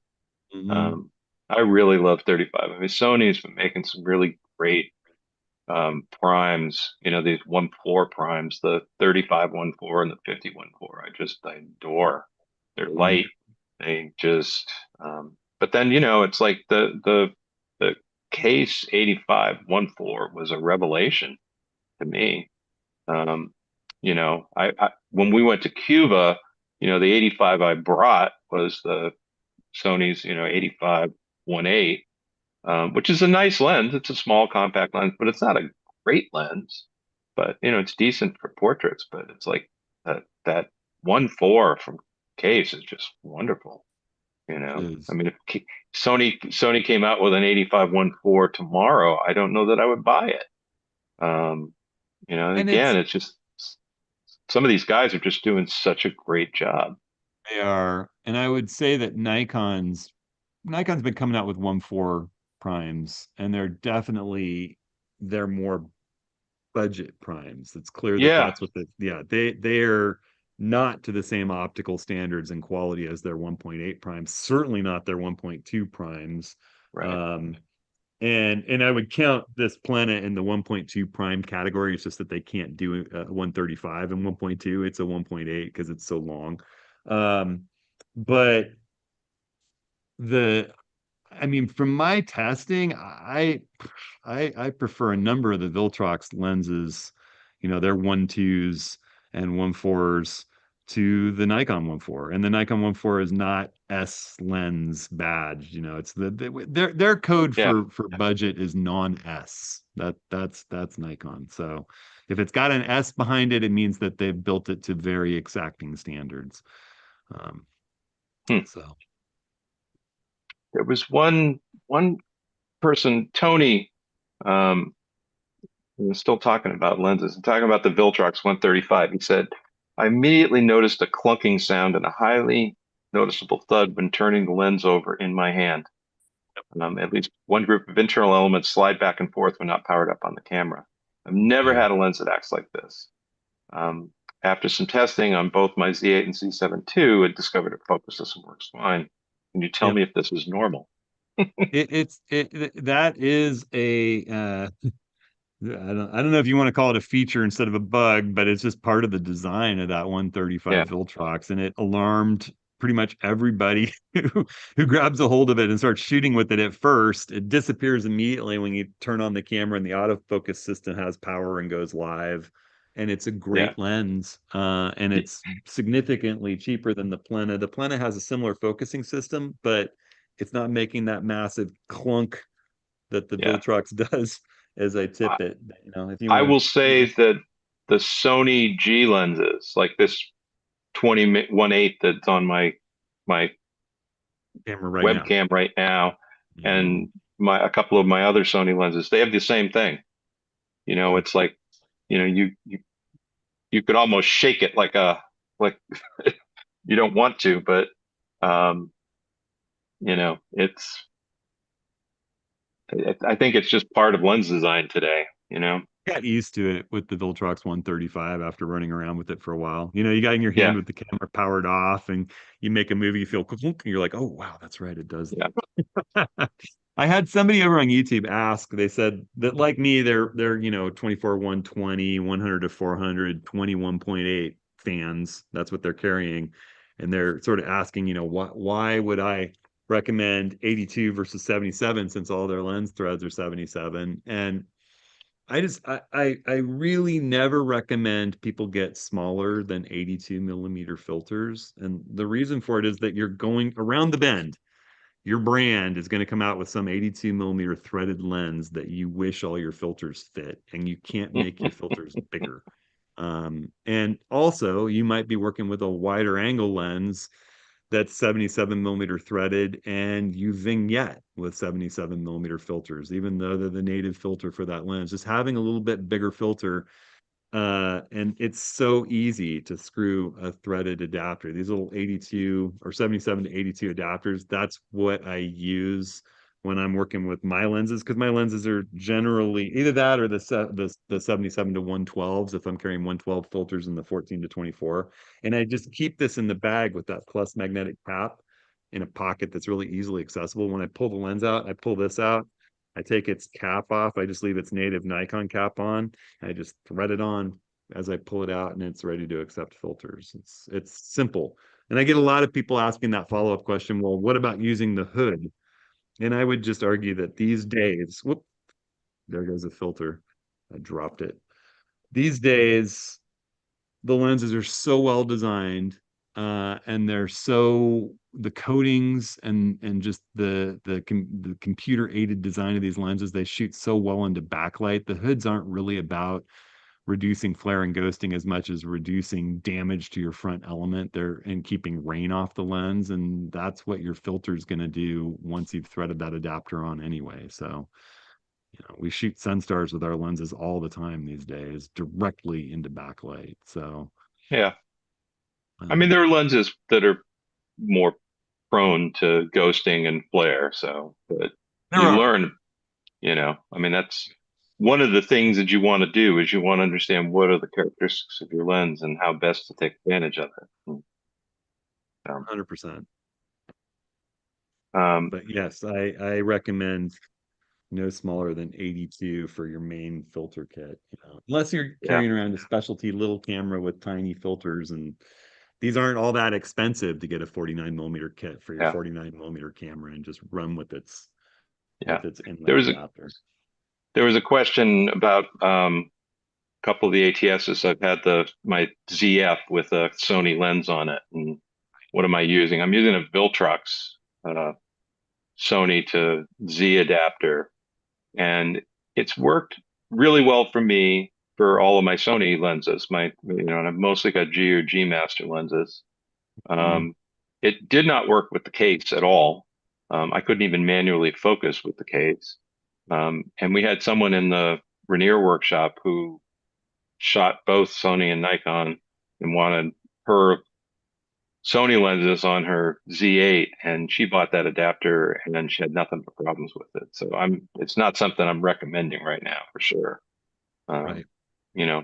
S3: Hmm.
S1: Um, I really love 35. I mean, Sony's been making some really great primes, these 1.4 primes, the 35 1.4 and the 50 1.4. I adore. They're
S3: Hmm.
S1: light. They just but then, it's like the case 85 1.4 was a revelation to me. Um, I when we went to Cuba, the 85 I brought was the Sony's, 85 1.8, which is a nice lens. It's a small compact lens, but it's not a great lens. But it's decent for portraits. But it's like that 1.4 from Case is just wonderful.
S3: It
S1: I
S3: is.
S1: mean, if Sony came out with an 85 1.4 tomorrow, I don't know that I would buy it. Um,
S3: And
S1: again, it's just some of these guys are just doing such a great job.
S3: they are, and I would say that Nikon's been coming out with 1.4 primes, and they're more budget primes. It's clear that
S1: Yeah,
S3: that's what yeah, they're not to the same optical standards and quality as their 1.8 primes, certainly not their 1.2 primes.
S1: right.
S3: Um, and I would count this planet in the 1.2 prime category. It's just that they can't do 135 and 1.2. It's a 1.8 because it's so long. Um, but the I mean, from my testing, I prefer a number of the Viltrox lenses, their 1.2s and 1.4s to the Nikon 1.4. And the Nikon 1.4 is not S lens badge, it's their code
S1: Yeah,
S3: for budget is non-S. That's Nikon. So if it's got an S behind it, it means that they've built it to very exacting standards. Um,
S1: hmm.
S3: so
S1: There was one person, Tony. Um, we were still talking about lenses and talking about the Viltrox 135. He said, I immediately noticed a clunking sound and a highly noticeable thud when turning the lens over in my hand. At least one group of internal elements slide back and forth when not powered up on the camera. I've never
S3: yeah.
S1: had a lens that acts like this. Um, After some testing on both my Z8 and Z7 II, it discovered it focuses and works fine. Can you tell
S3: Yep.
S1: me if this is normal?
S3: That is I don't know if you want to call it a feature instead of a bug, but it's just part of the design of that
S1: Yeah,
S3: 135 Viltrox, and it alarmed pretty much everybody who grabs a hold of it and starts shooting with it at first. It disappears immediately when you turn on the camera and the autofocus system has power and goes live. And it's a
S1: yeah,
S3: great lens, and it's significantly cheaper than the Plena. The Plena has a similar focusing system, but it's not making that massive clunk that the
S1: yeah.
S3: Viltrox does as I tip it. If you
S1: I
S3: want
S1: will
S3: to
S1: say that the Sony G lenses, like this 20 1/8 that's on my
S3: camera right now.
S1: webcam right now,
S3: Mhm.
S1: and my a couple of my other Sony lenses, they have the same thing.
S3: Yeah.
S1: It's like, you could almost shake it like you don't want to, but um, it's I think it's just part of lens design today,
S3: Got used to it with the Viltrox 135 after running around with it for a while. You got in your hand
S1: Yeah,
S3: with the camera powered off and you make a movie, you feel clunk, and you're like, oh wow, that's right, it does.
S1: yeah,
S3: I had somebody over on YouTube ask, they said that like me, they're 24 120, 100 to 400, 21.8 fans. That's what they're carrying. And they're sort of asking, why would I recommend 82 versus 77 since all their lens threads are 77? And I really never recommend people get smaller than 82 millimeter filters. And the reason for it is that you're going around the bend. Your brand is going to come out with some 82 millimeter threaded lens that you wish all your filters fit, and you can't make your filters bigger. And also, you might be working with a wider angle lens that's 77 millimeter threaded, and you vignette with 77 millimeter filters, even though they're the native filter for that lens. Just having a little bit bigger filter, and it's so easy to screw a threaded adapter. These little 82 or 77 to 82 adapters, that's what I use when I'm working with my lenses, because my lenses are generally either that or the 77 to 112s if I'm carrying 112 filters in the 14 to 24. And I just keep this in the bag with that plus magnetic cap in a pocket that's really easily accessible. When I pull the lens out, I pull this out. I take its cap off. I just leave its native Nikon cap on. I just thread it on as I pull it out, and it's ready to accept filters. It's simple. And I get a lot of people asking that follow-up question, well, what about using the hood? And I would just argue that these days, whoop, there goes a filter. I dropped it. These days, the lenses are so well designed, and they're so the coatings and just the computer aided design of these lenses, they shoot so well into backlight. The hoods aren't really about reducing flare and ghosting as much as reducing damage to your front element. They're and keeping rain off the lens, and that's what your filter is going to do once you've threaded that adapter on anyway. So, we shoot Sunstars with our lenses all the time these days, directly into backlight. So,
S1: Yeah. I mean,
S3: um,
S1: there are lenses that are more prone to ghosting and flare. So, but
S3: there
S1: you
S3: are.
S1: learn, I mean, that's one of the things that you want to do is you want to understand what are the characteristics of your lens and how best to take advantage of it. Um,
S3: 100%.
S1: um,
S3: But yes, I recommend no smaller than 82 for your main filter kit, unless you're
S1: yeah,
S3: carrying around a specialty little camera with tiny filters, and these aren't all that expensive to get a 49 millimeter kit for your
S1: yeah,
S3: 49 millimeter camera and just run
S1: yeah.
S3: with its
S1: There
S3: inlet
S1: was a
S3: adapter.
S1: there was a question about a couple of the ATSs. I've had my ZF with a Sony lens on it, and what am I using? I'm using a Viltrox uh, Sony to Z adapter, and it's worked really well for me for all of my Sony lenses. And I've mostly got G or G Master lenses.
S3: Mhm.
S1: Um, it did not work with the case at all. I couldn't even manually focus with the case. And we had someone in the Rainier workshop who shot both Sony and Nikon and wanted her Sony lenses on her Z8, and she bought that adapter, and then she had nothing but problems with it. So it's not something I'm recommending right now for sure. Um,
S3: Right.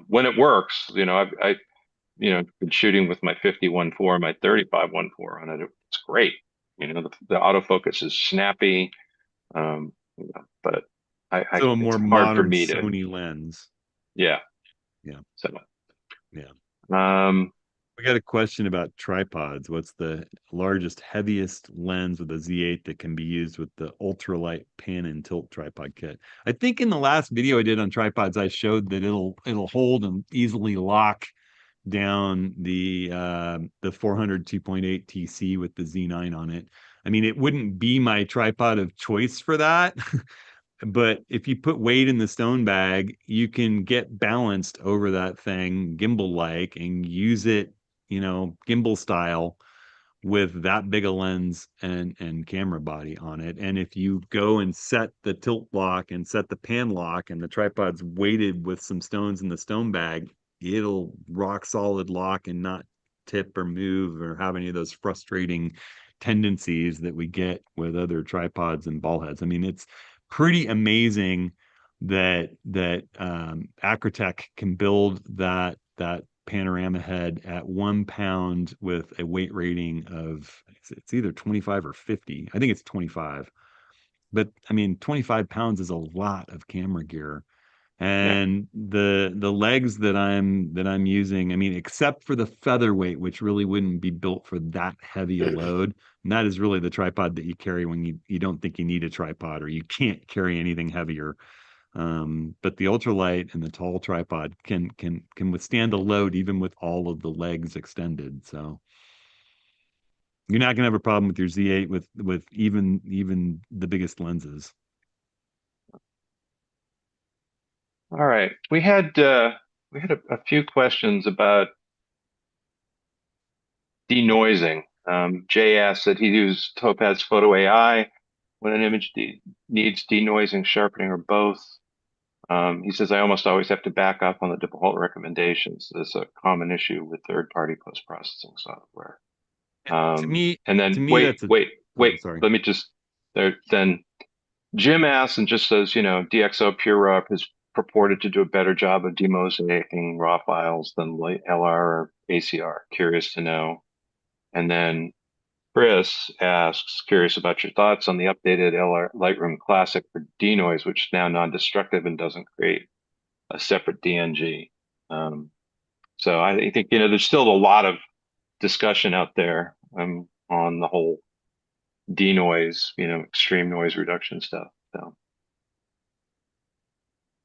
S1: when it works, been shooting with my 50-1.4 and my 35-1.4 on it. It's great. The autofocus is snappy. But
S3: So a more
S1: it's hard for
S3: modern
S1: me to,
S3: Sony lens.
S1: yeah.
S3: Yeah.
S1: So,
S3: Yeah.
S1: um,
S3: We got a question about tripods. What's the largest, heaviest lens with a Z8 that can be used with the ultralight pan and tilt tripod kit? I think in the last video I did on tripods, I showed that it'll hold and easily lock down the 400 2.8 TC with the Z9 on it. I mean, it wouldn't be my tripod of choice for that. But if you put weight in the stone bag, you can get balanced over that thing gimbal like and use it, gimbal style with that big a lens and camera body on it. And if you go and set the tilt lock and set the pan lock and the tripod's weighted with some stones in the stone bag, it'll rock solid lock and not tip or move or have any of those frustrating tendencies that we get with other tripods and ball heads. I mean, it's pretty amazing that Acrotech can build that panorama head at 1 pound with a weight rating of it's either 25 or 50. I think it's 25. But I mean, 25 pounds is a lot of camera gear.
S1: yeah,
S3: And the legs that I'm using, I mean, except for the featherweight, which really wouldn't be built for that heavy a load. And that is really the tripod that you carry when you don't think you need a tripod or you can't carry anything heavier. But the ultralight and the tall tripod can withstand the load even with all of the legs extended. So you're not gonna have a problem with your Z8 with even the biggest lenses.
S1: All right. We had a few questions about denoising. Jay asked that he use Topaz Photo AI when an image needs denoising, sharpening, or both. He says, I almost always have to back up on the default recommendations. This is a common issue with third-party post-processing software.
S3: To
S1: And
S3: to
S1: then
S3: me, that's a oh, sorry.
S1: let me just there. Then Jim asks and just says, DxO Pure Raw is purported to do a better job of demosaicing raw files than LR or ACR. Curious to know. And then Chris asks, curious about your thoughts on the updated LR Lightroom Classic for denoise, which is now non-destructive and doesn't create a separate DNG. So I think, there's still a lot of discussion out there on the whole denoise, extreme noise reduction stuff. So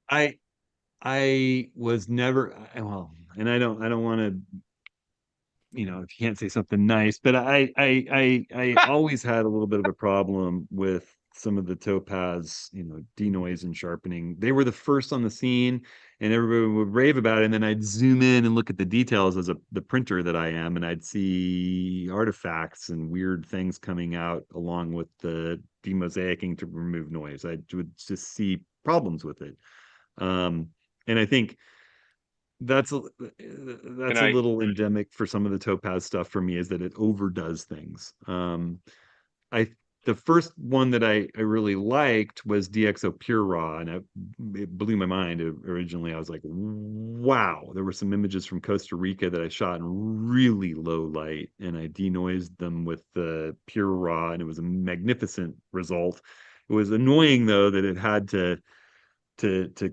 S3: I I was never well, and I don't want to, if you can't say something nice, but I always had a little bit of a problem with some of the Topaz, denoise and sharpening. They were the first on the scene, and everybody would rave about it. And then I'd zoom in and look at the details as the printer that I am, and I'd see artifacts and weird things coming out along with the demosaicing to remove noise. I would just see problems with it. And I think that's a
S1: and
S3: that's a little endemic for some of the Topaz stuff for me is that it overdoes things. I The first one that I really liked was DxO Pure Raw, and it blew my mind. Originally, I was like, wow, there were some images from Costa Rica that I shot in really low light, and I denoised them with the Pure Raw, and it was a magnificent result. It was annoying though that it had to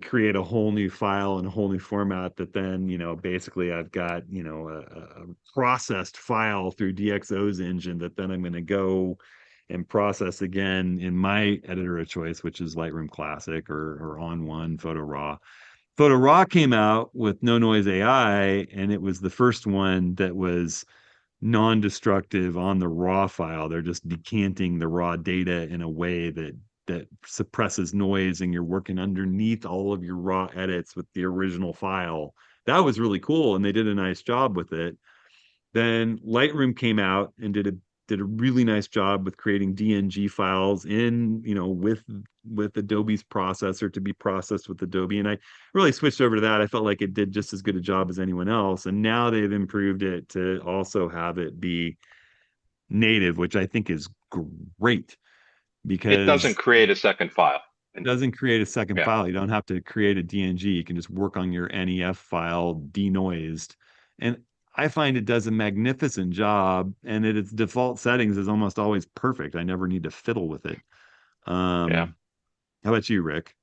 S3: create a whole new file and a whole new format that then, basically I've got, a processed file through DxO's engine that then I'm going to go and process again in my editor of choice, which is Lightroom Classic or On One Photo Raw. Photo Raw came out with No Noise AI, and it was the first one that was non-destructive on the raw file. They're just decanting the raw data in a way that suppresses noise, and you're working underneath all of your raw edits with the original file. That was really cool, and they did a nice job with it. Then Lightroom came out and did a really nice job with creating DNG files in, with Adobe's processor to be processed with Adobe. And I really switched over to that. I felt like it did just as good a job as anyone else. And now they've improved it to also have it be native, which I think is great
S1: it doesn't
S3: because
S1: create a second file.
S3: it
S1: And
S3: doesn't create a second
S1: yeah,
S3: file. You don't have to create a DNG. You can just work on your NEF file denoised. And I find it does a magnificent job, and its default settings is almost always perfect. I never need to fiddle with it.
S1: yeah.
S3: How about you, Rick?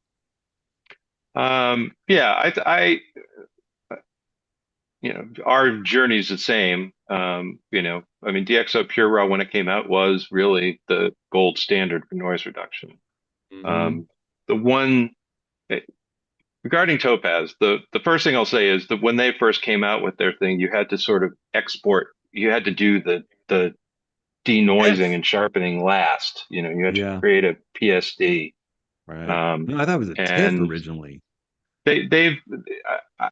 S1: Yeah, our journey's the same. I mean, DxO Pure Raw when it came out was really the gold standard for noise reduction.
S3: Hmm.
S1: Um, the one eh, regarding Topaz, the first thing I'll say is that when they first came out with their thing, you had to sort of export, you had to do the denoising
S3: Yes.
S1: and sharpening last. You had to
S3: Yeah,
S1: create a PSD.
S3: right.
S1: Um,
S3: No, I thought it was a TIFF
S1: and
S3: originally.
S1: they've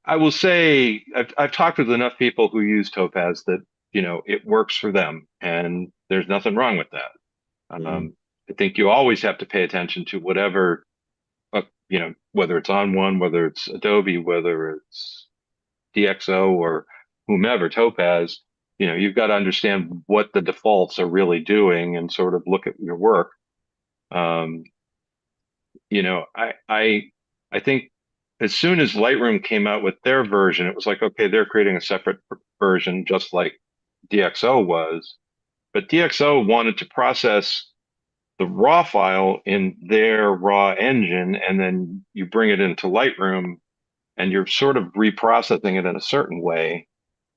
S1: I will say I've talked with enough people who use Topaz that it works for them, and there's nothing wrong with that.
S3: Mhm.
S1: I think you always have to pay attention to whatever, whether it's On One, whether it's Adobe, whether it's DxO or whomever, Topaz. You've got to understand what the defaults are really doing and sort of look at your work. Um, you know, I think as soon as Lightroom came out with their version, it was like, okay, they're creating a separate version, just like DxO was. But DxO wanted to process the raw file in their raw engine, and then you bring it into Lightroom, and you're sort of reprocessing it in a certain way.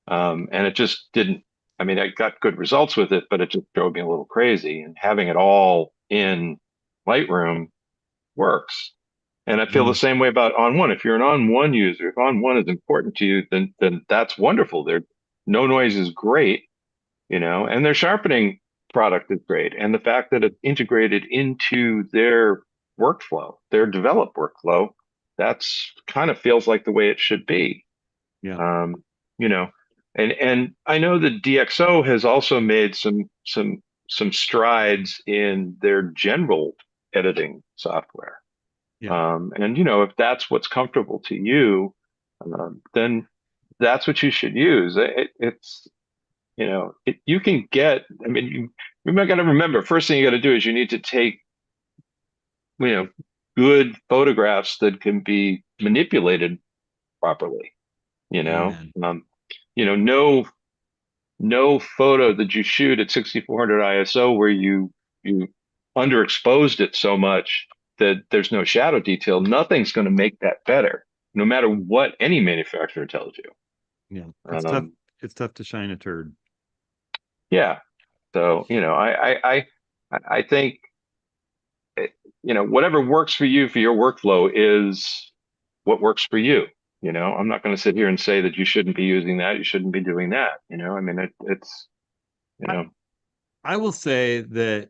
S1: And it just didn't. I mean, I got good results with it, but it just drove me a little crazy. And having it all in Lightroom works. And I feel the same way about on one. If you're an on one user, if on one is important to you, then that's wonderful. No noise is great, and their sharpening product is great. And the fact that it's integrated into their workflow, their developed workflow, that's kind of feels like the way it should be.
S3: Yeah.
S1: Um, you know, and I know that DxO has also made some strides in their general editing software.
S3: Yeah.
S1: And if that's what's comfortable to you, then that's what you should use. It's you can get. I mean, you got to remember. First thing you got to do is you need to take you know good photographs that can be manipulated properly. You know,
S3: Amen.
S1: um, no photo that you shoot at 6400 ISO where you underexposed it so much that there's no shadow detail. Nothing's going to make that better, no matter what any manufacturer tells you.
S3: Yeah. It's tough.
S1: Um,
S3: It's tough to shine a turd.
S1: yeah. So, I think, whatever works for you for your workflow is what works for you. I'm not going to sit here and say that you shouldn't be using that. You shouldn't be doing that. I mean, it's, you
S3: I,
S1: know,
S3: I will say that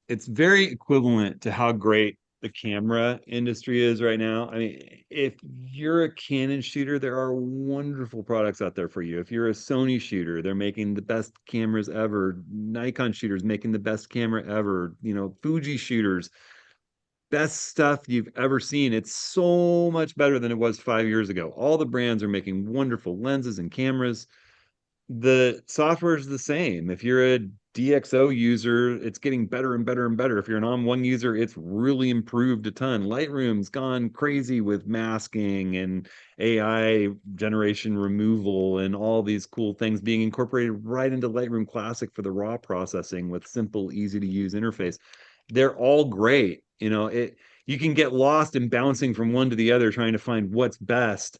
S3: it's very equivalent to how great the camera industry is right now. I mean, if you're a Canon shooter, there are wonderful products out there for you. If you're a Sony shooter, they're making the best cameras ever. Nikon shooters making the best camera ever. Fuji shooters, best stuff you've ever seen. It's so much better than it was 5 years ago. All the brands are making wonderful lenses and cameras. The software is the same. If you're a DxO user, it's getting better and better and better. If you're an On1 user, it's really improved a ton. Lightroom's gone crazy with masking and AI generation removal and all these cool things being incorporated right into Lightroom Classic for the raw processing with simple, easy to use interface. They're all great. You can get lost in bouncing from one to the other trying to find what's best,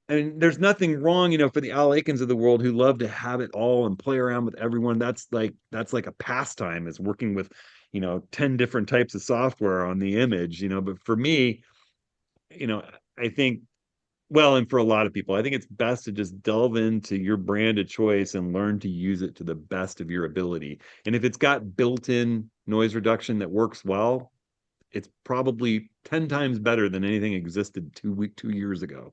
S3: and there's nothing wrong, for the Al Aikens of the world who love to have it all and play around with everyone. That's like a pastime, is working with 10 different types of software on the image. But for me, you know I think, well, and for a lot of people, I think it's best to just delve into your brand of choice and learn to use it to the best of your ability. And if it's got built-in noise reduction that works well, it's probably 10 times better than anything existed 2 years ago.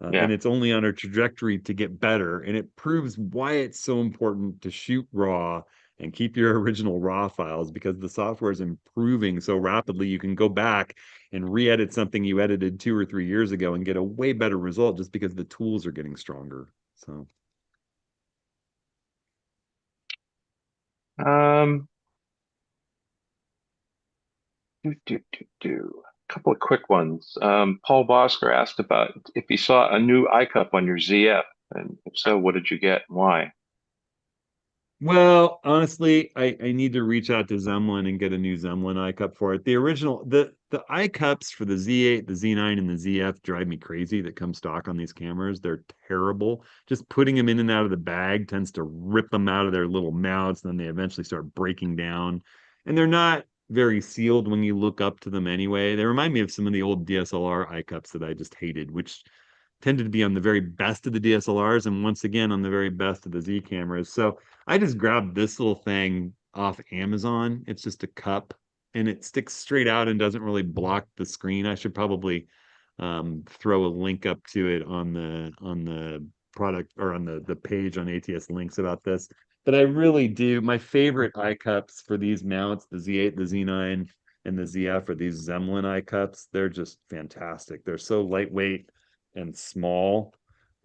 S3: And
S1: yeah.
S3: it's only on a trajectory to get better. And it proves why it's so important to shoot raw and keep your original raw files, because the software is improving so rapidly. You can go back and re-edit something you edited 2 or 3 years ago and get a way better result just because the tools are getting stronger. So,
S1: Um, do. A couple of quick ones. Paul Bosker asked about if he saw a new iCup on your ZF, and if so, what did you get and why?
S3: well, honestly, I need to reach out to Zemlin and get a new Zemlin iCup for it. The iCups for the Z8, the Z9, and the ZF drive me crazy that come stock on these cameras. They're terrible. Just putting them in and out of the bag tends to rip them out of their little mouths, and then they eventually start breaking down. And they're not very sealed when you look up to them anyway. They remind me of some of the old DSLR iCups that I just hated, which tended to be on the very best of the DSLRs and once again on the very best of the Z cameras. So I just grabbed this little thing off Amazon. It's just a cup and it sticks straight out and doesn't really block the screen. I should probably throw a link up to it on the product, or on the page on ATS links about this. But I really do. My favorite iCups for these mounts, the Z8, the Z9, and the ZF, are these Zemlin iCups. They're just fantastic. They're so lightweight and small,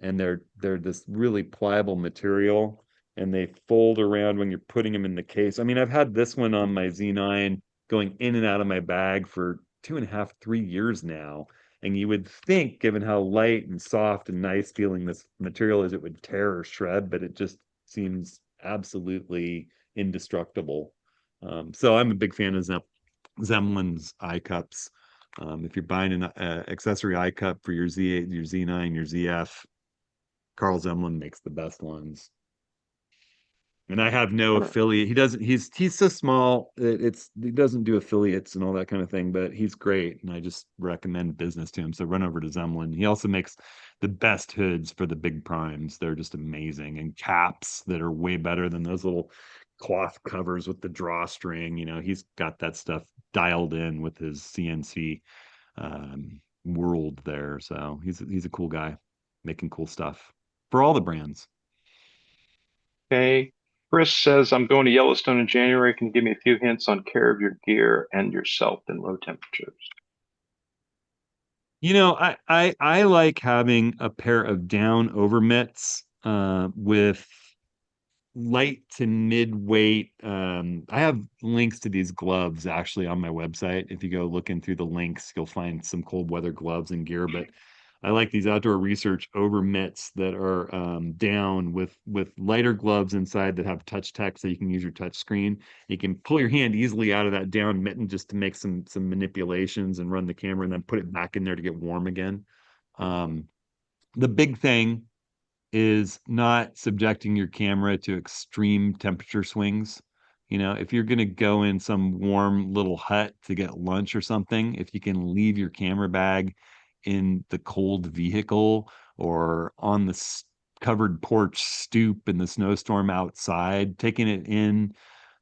S3: and they're this really pliable material, and they fold around when you're putting them in the case. I mean, I've had this one on my Z9 going in and out of my bag for 2.5, 3 years now. And you would think, given how light and soft and nice feeling this material is, it would tear or shred, but it just seems absolutely indestructible. So I'm a big fan of Zemlin's iCups. If you're buying an accessory iCup for your Z8, your Z9, your ZF, Carl Zemlin makes the best ones. And I have no affiliate. He doesn't. He's so small. He doesn't do affiliates and all that kind of thing. But he's great, and I just recommend business to him. So run over to Zemlin. He also makes the best hoods for the big primes. They're just amazing, and caps that are way better than those little cloth covers with the drawstring. He's got that stuff dialed in with his CNC world there. So he's a cool guy, making cool stuff for all the brands.
S1: Okay. Chris says, I'm going to Yellowstone in January. Can you give me a few hints on care of your gear and yourself in low temperatures?
S3: I like having a pair of down over mitts with light to mid weight. I have links to these gloves actually on my website. If you go looking through the links, you'll find some cold weather gloves and gear. But I like these outdoor research over mitts that are down with lighter gloves inside that have touch tech, so you can use your touch screen. You can pull your hand easily out of that down mitten just to make some manipulations and run the camera, and then put it back in there to get warm again. The big thing is not subjecting your camera to extreme temperature swings. If you're going to go in some warm little hut to get lunch or something, if you can leave your camera bag in the cold vehicle or on the covered porch stoop in the snowstorm outside, taking it in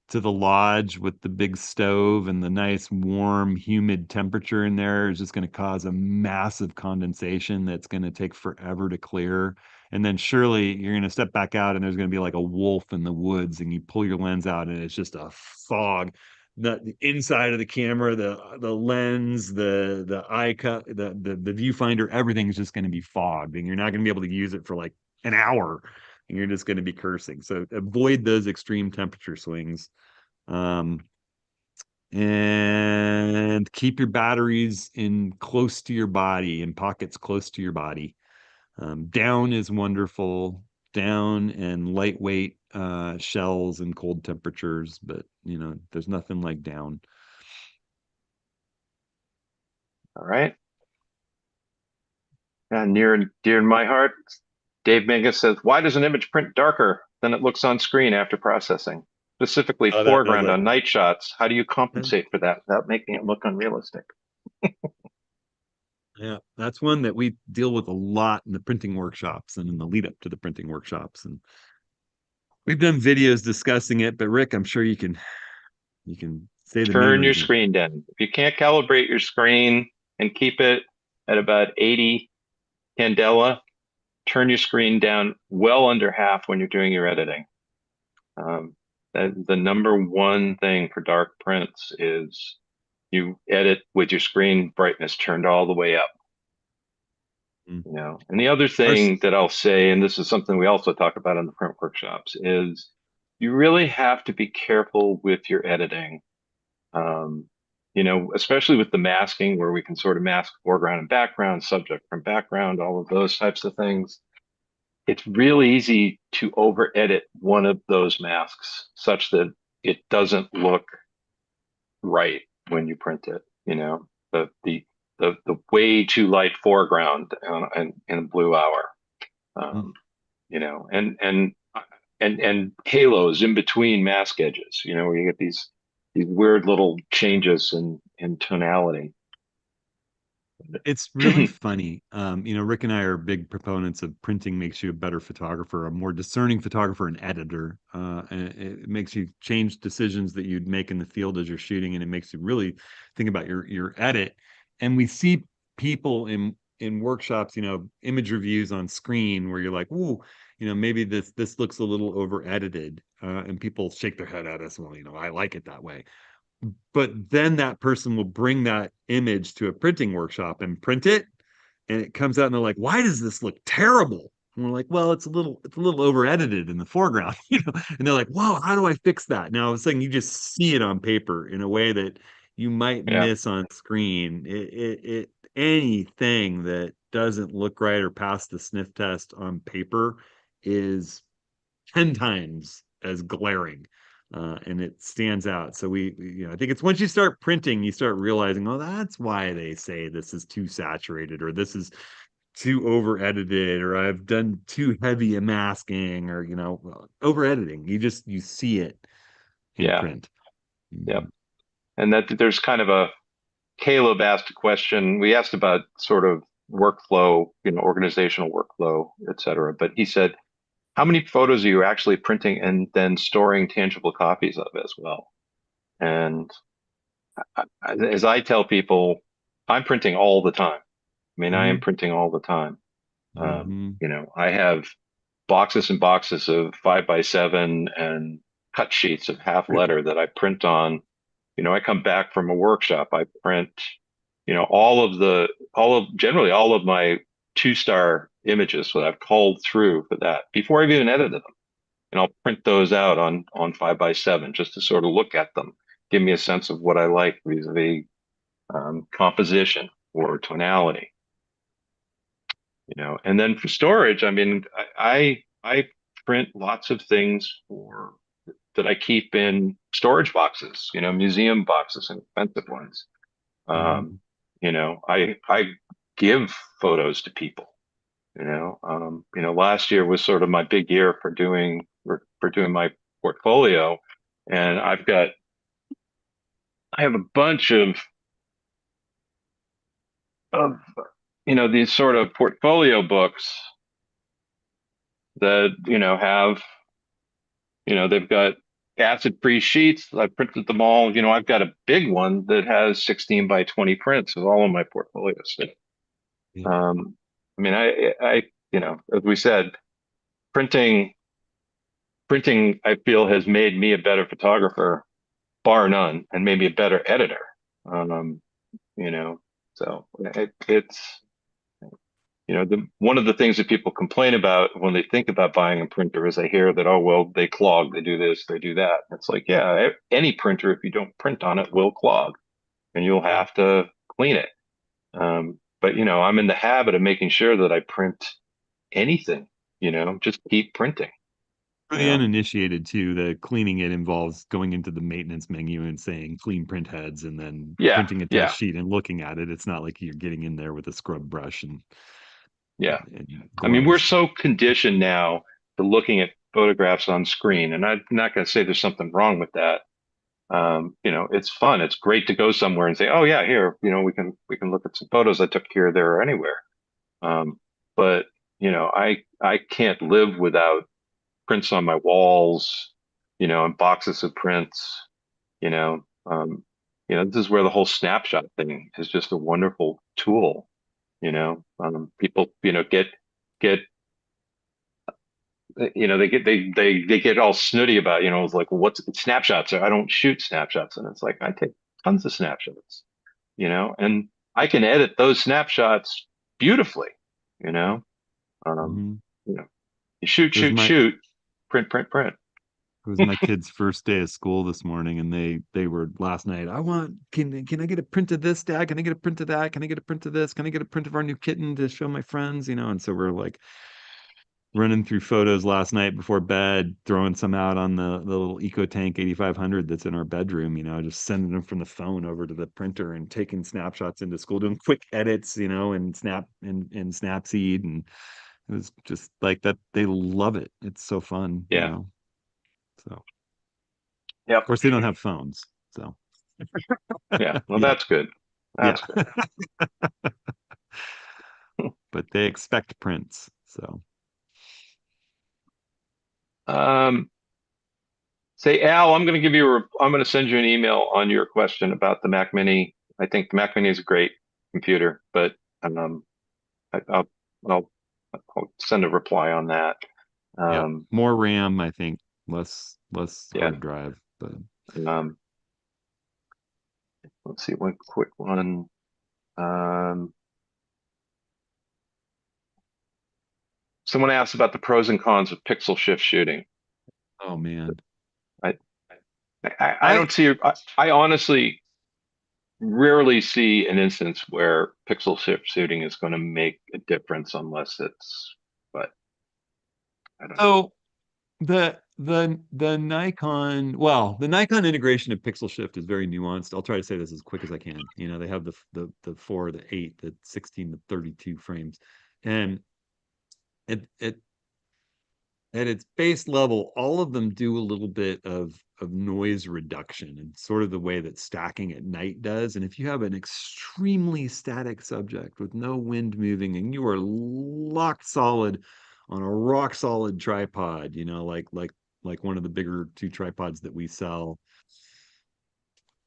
S3: to the lodge with the big stove and the nice warm humid temperature in there is just going to cause a massive condensation that's going to take forever to clear. And then surely you're going to step back out and there's going to be like a wolf in the woods, and you pull your lens out and it's just a fog. The inside of the camera, the lens, the eye cut, the viewfinder, everything's just going to be fogged, and you're not going to be able to use it for like an hour, and you're just going to be cursing. So avoid those extreme temperature swings. Um, and keep your batteries in close to your body, in pockets close to your body. Down is wonderful. Down and lightweight shells in cold temperatures, but there's nothing like down.
S1: All right. And near and dear to my heart, Dave Mingus says, why does an image print darker than it looks on screen after processing? Specifically
S3: Oh, that
S1: foreground on night shots. How do you
S3: like
S1: compensate for that without making it look unrealistic?
S3: yeah, that's one that we deal with a lot in the printing workshops and in the lead up to the printing workshops. And we've done videos discussing it, but Rick, I'm sure you can say the main
S1: Turn your
S3: reason.
S1: screen down. If you can't calibrate your screen and keep it at about 80 candela, turn your screen down well under half when you're doing your editing. The number one thing for dark prints is you edit with your screen brightness turned all the way up.
S3: Mm.
S1: And the other
S3: Our,
S1: thing that I'll say, and this is something we also talk about in the print workshops, is you really have to be careful with your editing. Especially with the masking, where we can sort of mask foreground and background, subject from background, all of those types of things. It's really easy to over edit one of those masks such that it doesn't look right when you print it. The way too light foreground in a blue hour,
S3: mm.
S1: um, and halos in between mask edges, where you get these weird little changes in tonality.
S3: It's really funny. Rick and I are big proponents of printing makes you a better photographer, a more discerning photographer and editor. And it makes you change decisions that you'd make in the field as you're shooting, and it makes you really think about your edit. And we see people in workshops, image reviews on screen where you're like, ooh, maybe this looks a little over edited. And people shake their head at us. Well, I like it that way. But then that person will bring that image to a printing workshop and print it, and it comes out and they're like, why does this look terrible? And we're like, well, it's a little over edited in the foreground. And they're like, whoa, how do I fix that? Now I was saying you just see it on paper in a way that you might
S1: Yeah.
S3: miss on screen. Anything that doesn't look right or pass the sniff test on paper is 10 times as glaring, and it stands out. So I think it's once you start printing, you start realizing, oh, that's why they say this is too saturated or this is too over edited, or I've done too heavy a masking, or over editing. You see it in
S1: Yeah.
S3: print.
S1: Yeah.
S3: Mhm.
S1: And that there's kind of a Caleb asked a question. We asked about sort of workflow, organizational workflow, et cetera. But he said, how many photos are you actually printing and then storing tangible copies of as well? And as I tell people, I'm printing all the time. I mean, I am
S3: Mhm.
S1: printing all the time.
S3: Mhm.
S1: I have boxes and boxes of 5x7 and cut sheets of half letter that I print on. I come back from a workshop, I print, generally all of my 2-star images that I've called through for that before I've even edited them. And I'll print those out on 5x7 just to sort of look at them, give me a sense of what I like vis-a-vis composition or tonality. And then for storage, I mean, I print lots of things for that I keep in storage boxes, museum boxes and expensive ones. Um,
S3: Mhm.
S1: I give photos to people. Last year was sort of my big year for doing my portfolio, and I have a bunch of these sort of portfolio books that have they've got acid-free sheets. I printed them all. I've got a big one that has 16x20 prints of all of my portfolio stuff.
S3: Yeah.
S1: Um, I mean, as we said, printing, printing, I feel has made me a better photographer, bar none, and maybe a better editor. Um, you know, so it's, one of the things that people complain about when they think about buying a printer is they hear that, oh, well, they clog, they do this, they do that. It's like, yeah, any printer, if you don't print on it, will clog and you'll
S3: Yeah.
S1: have to clean it. But I'm in the habit of making sure that I print anything, just keep printing,
S3: For
S1: you
S3: the
S1: know?
S3: uninitiated too, the cleaning it involves going into the maintenance menu and saying clean print heads and then
S1: Yeah,
S3: printing a test
S1: yeah,
S3: sheet and looking at it. It's not like you're getting in there with a scrub brush
S1: yeah.
S3: and
S1: I mean, we're
S3: gloves.
S1: so conditioned now to looking at photographs on screen, and I'm not going to say there's something wrong with that. It's fun. It's great to go somewhere and say, "Oh yeah, here, we can look at some photos I took here, there, or anywhere." But I can't live without prints on my walls, and boxes of prints. You know, um, this is where the whole snapshot thing is just a wonderful tool. People, get they get all snooty about, it's like, what's snapshots? I don't shoot snapshots. And it's like, I take tons of snapshots, and I can edit those snapshots beautifully, you know, um,
S3: Mhm.
S1: you know, you shoot,
S3: It was
S1: shoot,
S3: my
S1: shoot, print, print, print.
S3: it was my kid's first day of school this morning, and they were last night. Can I get a print of this, Dad? Can I get a print of that? Can I get a print of this? Can I get a print of our new kitten to show my friends? And so we're like running through photos last night before bed, throwing some out on the little EcoTank 8500 that's in our bedroom, just sending them from the phone over to the printer and taking snapshots into school, doing quick edits, and Snapseed. And it was just like that. They love it. It's so fun.
S1: Yeah.
S3: So of
S1: Yep.
S3: course they don't have phones. So
S1: Yeah. Well,
S3: yeah,
S1: that's good.
S3: yeah.
S1: That's good.
S3: But they expect prints. So
S1: Um, Say, Al, I'm going to send you an email on your question about the Mac Mini. I think the Mac Mini is a great computer, but um, I, I'll, I'll send a reply on that.
S3: yeah,
S1: Um,
S3: more RAM, I think, less
S1: yeah.
S3: hard drive, but
S1: Um, let's see, one quick one. Um, Someone asked about the pros and cons of pixel shift shooting.
S3: oh man.
S1: I, I
S3: I
S1: don't see, I honestly rarely see an instance where pixel shift shooting is going to make a difference but I don't know.
S3: so the Nikon integration of pixel shift is very nuanced. I'll try to say this as quick as I can. They have the 4, the 8, the 16, the 32 frames. And it at its base level, all of them do a little bit of noise reduction and sort of the way that stacking at night does. And if you have an extremely static subject with no wind moving and you are locked solid on a rock solid tripod, like one of the bigger two tripods that we sell,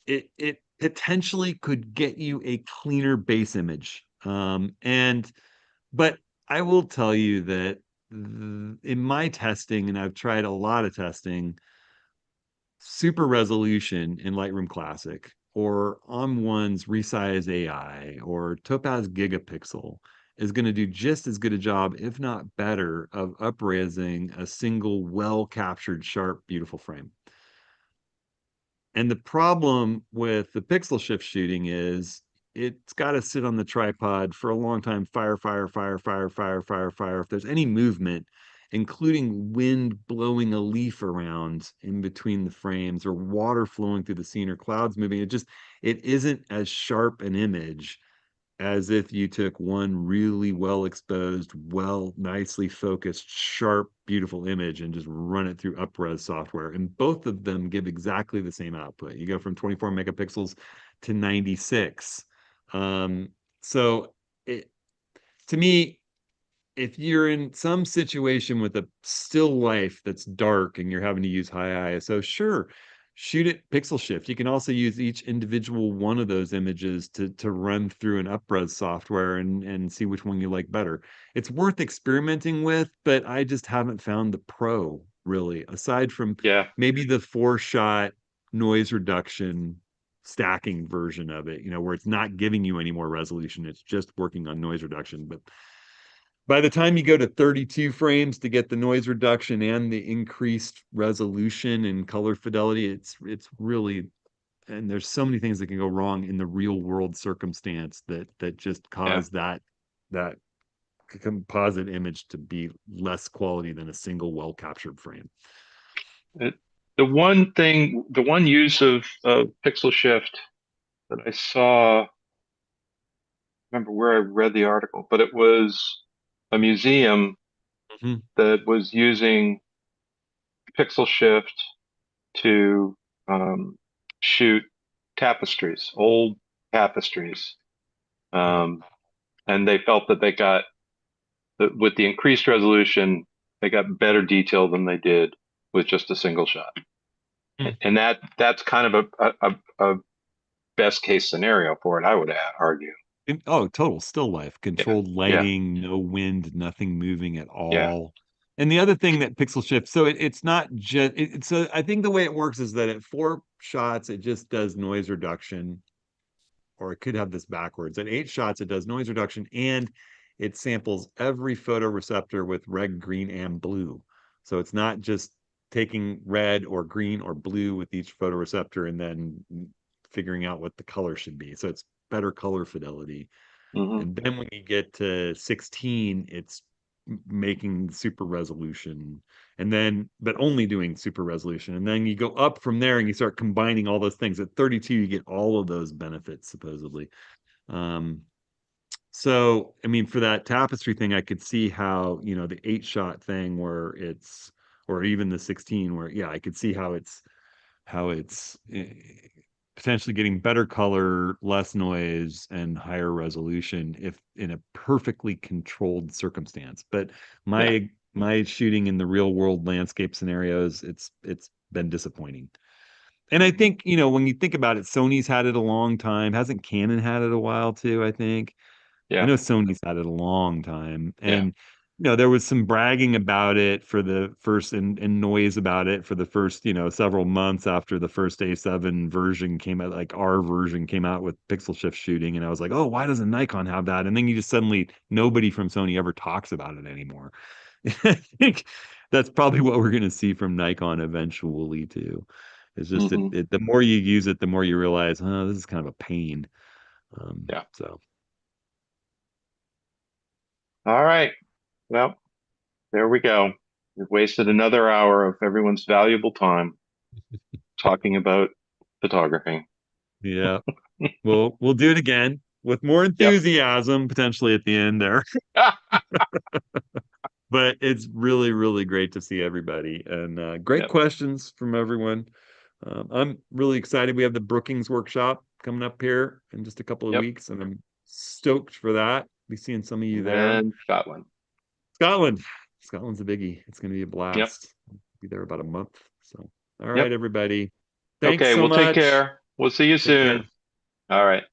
S3: it potentially could get you a cleaner base image. But I will tell you that in my testing, and I've tried a lot of testing, super resolution in Lightroom Classic or ON1's Resize AI or Topaz Gigapixel is going to do just as good a job, if not better, of upraising a single well captured, sharp, beautiful frame. And the problem with the pixel shift shooting is it's got to sit on the tripod for a long time, fire, fire, fire, fire, fire, fire, fire. If there's any movement, including wind blowing a leaf around in between the frames or water flowing through the scene or clouds moving, it isn't as sharp an image as if you took one really well exposed, well, nicely focused, sharp, beautiful image and just run it through upres software. And both of them give exactly the same output. You go from 24 megapixels to 96. Um, so it, to me, if you're in some situation with a still life that's dark and you're having to use high ISO, sure, shoot it pixel shift. You can also use each individual one of those images to run through an upres software and see which one you like better. It's worth experimenting with, but I just haven't found the pro really, aside from
S1: Yeah.
S3: maybe the 4-shot noise reduction stacking version of it, where it's not giving you any more resolution. It's just working on noise reduction. But by the time you go to 32 frames to get the noise reduction and the increased resolution and color fidelity, it's really, and there's so many things that can go wrong in the real world circumstance that just
S1: Yeah.
S3: cause that composite image to be less quality than a single well captured frame.
S1: It, the one use of pixel shift that I saw, I remember where I read the article, but it was a museum
S3: Mhm.
S1: that was using pixel shift to shoot tapestries, old tapestries. Um, and they felt that they got, that with the increased resolution, they got better detail than they did with just a single shot.
S3: Mm.
S1: And that's kind of a best case scenario for it, I would argue.
S3: Oh, total still life,
S1: Yeah.
S3: controlled
S1: Yeah.
S3: lighting, no wind, nothing moving at
S1: Yeah.
S3: all. And the other thing that pixel shift, so it's not just so I think the way it works is that at 4 shots, it just does noise reduction, or it could have this backwards. At 8 shots, it does noise reduction and it samples every photoreceptor with red, green, and blue. So it's not just taking red or green or blue with each photoreceptor and then figuring out what the color should be. So it's better color fidelity.
S1: Hmm.
S3: And then when you get to 16, it's making super resolution and then, but only doing super resolution. And then you go up from there and you start combining all those things. At 32, you get all of those benefits, supposedly. Um, so, I mean, for that tapestry thing, I could see how, the 8-shot thing where or even the 16, where, yeah, I could see how it's potentially getting better color, less noise, and higher resolution if in a perfectly controlled circumstance. But
S1: Yeah.
S3: my shooting in the real world landscape scenarios, it's been disappointing. And I think, when you think about it, Sony's had it a long time. Hasn't Canon had it a while too, I think? I
S1: Yeah.
S3: know Sony's had it a long time,
S1: Yeah.
S3: and there was some bragging about it for the first and noise about it for the first, several months after the first A7 version came out, like our version came out with pixel shift shooting, and I was like, oh, why doesn't Nikon have that? And then you just suddenly nobody from Sony ever talks about it anymore. I think that's probably what we're going to see from Nikon eventually too. It's just that
S1: Hmm.
S3: the more you use it, the more you realize, oh, this is kind of a pain.
S1: Yeah.
S3: So.
S1: All right. Well, there we go. We've wasted another hour of everyone's valuable time talking about photography.
S3: Yeah. We'll do it again. with more
S1: Yep.
S3: enthusiasm potentially at the end there. But it's really, really great to see everybody and great
S1: Yep.
S3: questions from everyone. I'm really excited. We have the Brookings workshop coming up here in just a couple of
S1: Yep.
S3: weeks, and I'm stoked for that. Be seeing some of you there.
S1: And Scotland.
S3: Scotland. Scotland's a biggie. It's going to be a
S1: Yep.
S3: blast. Be there about a month. So, all right,
S1: Yep.
S3: everybody. Thanks
S1: Okay,
S3: so
S1: well, take
S3: much.
S1: care. We'll see you
S3: Take care.
S1: soon. All right.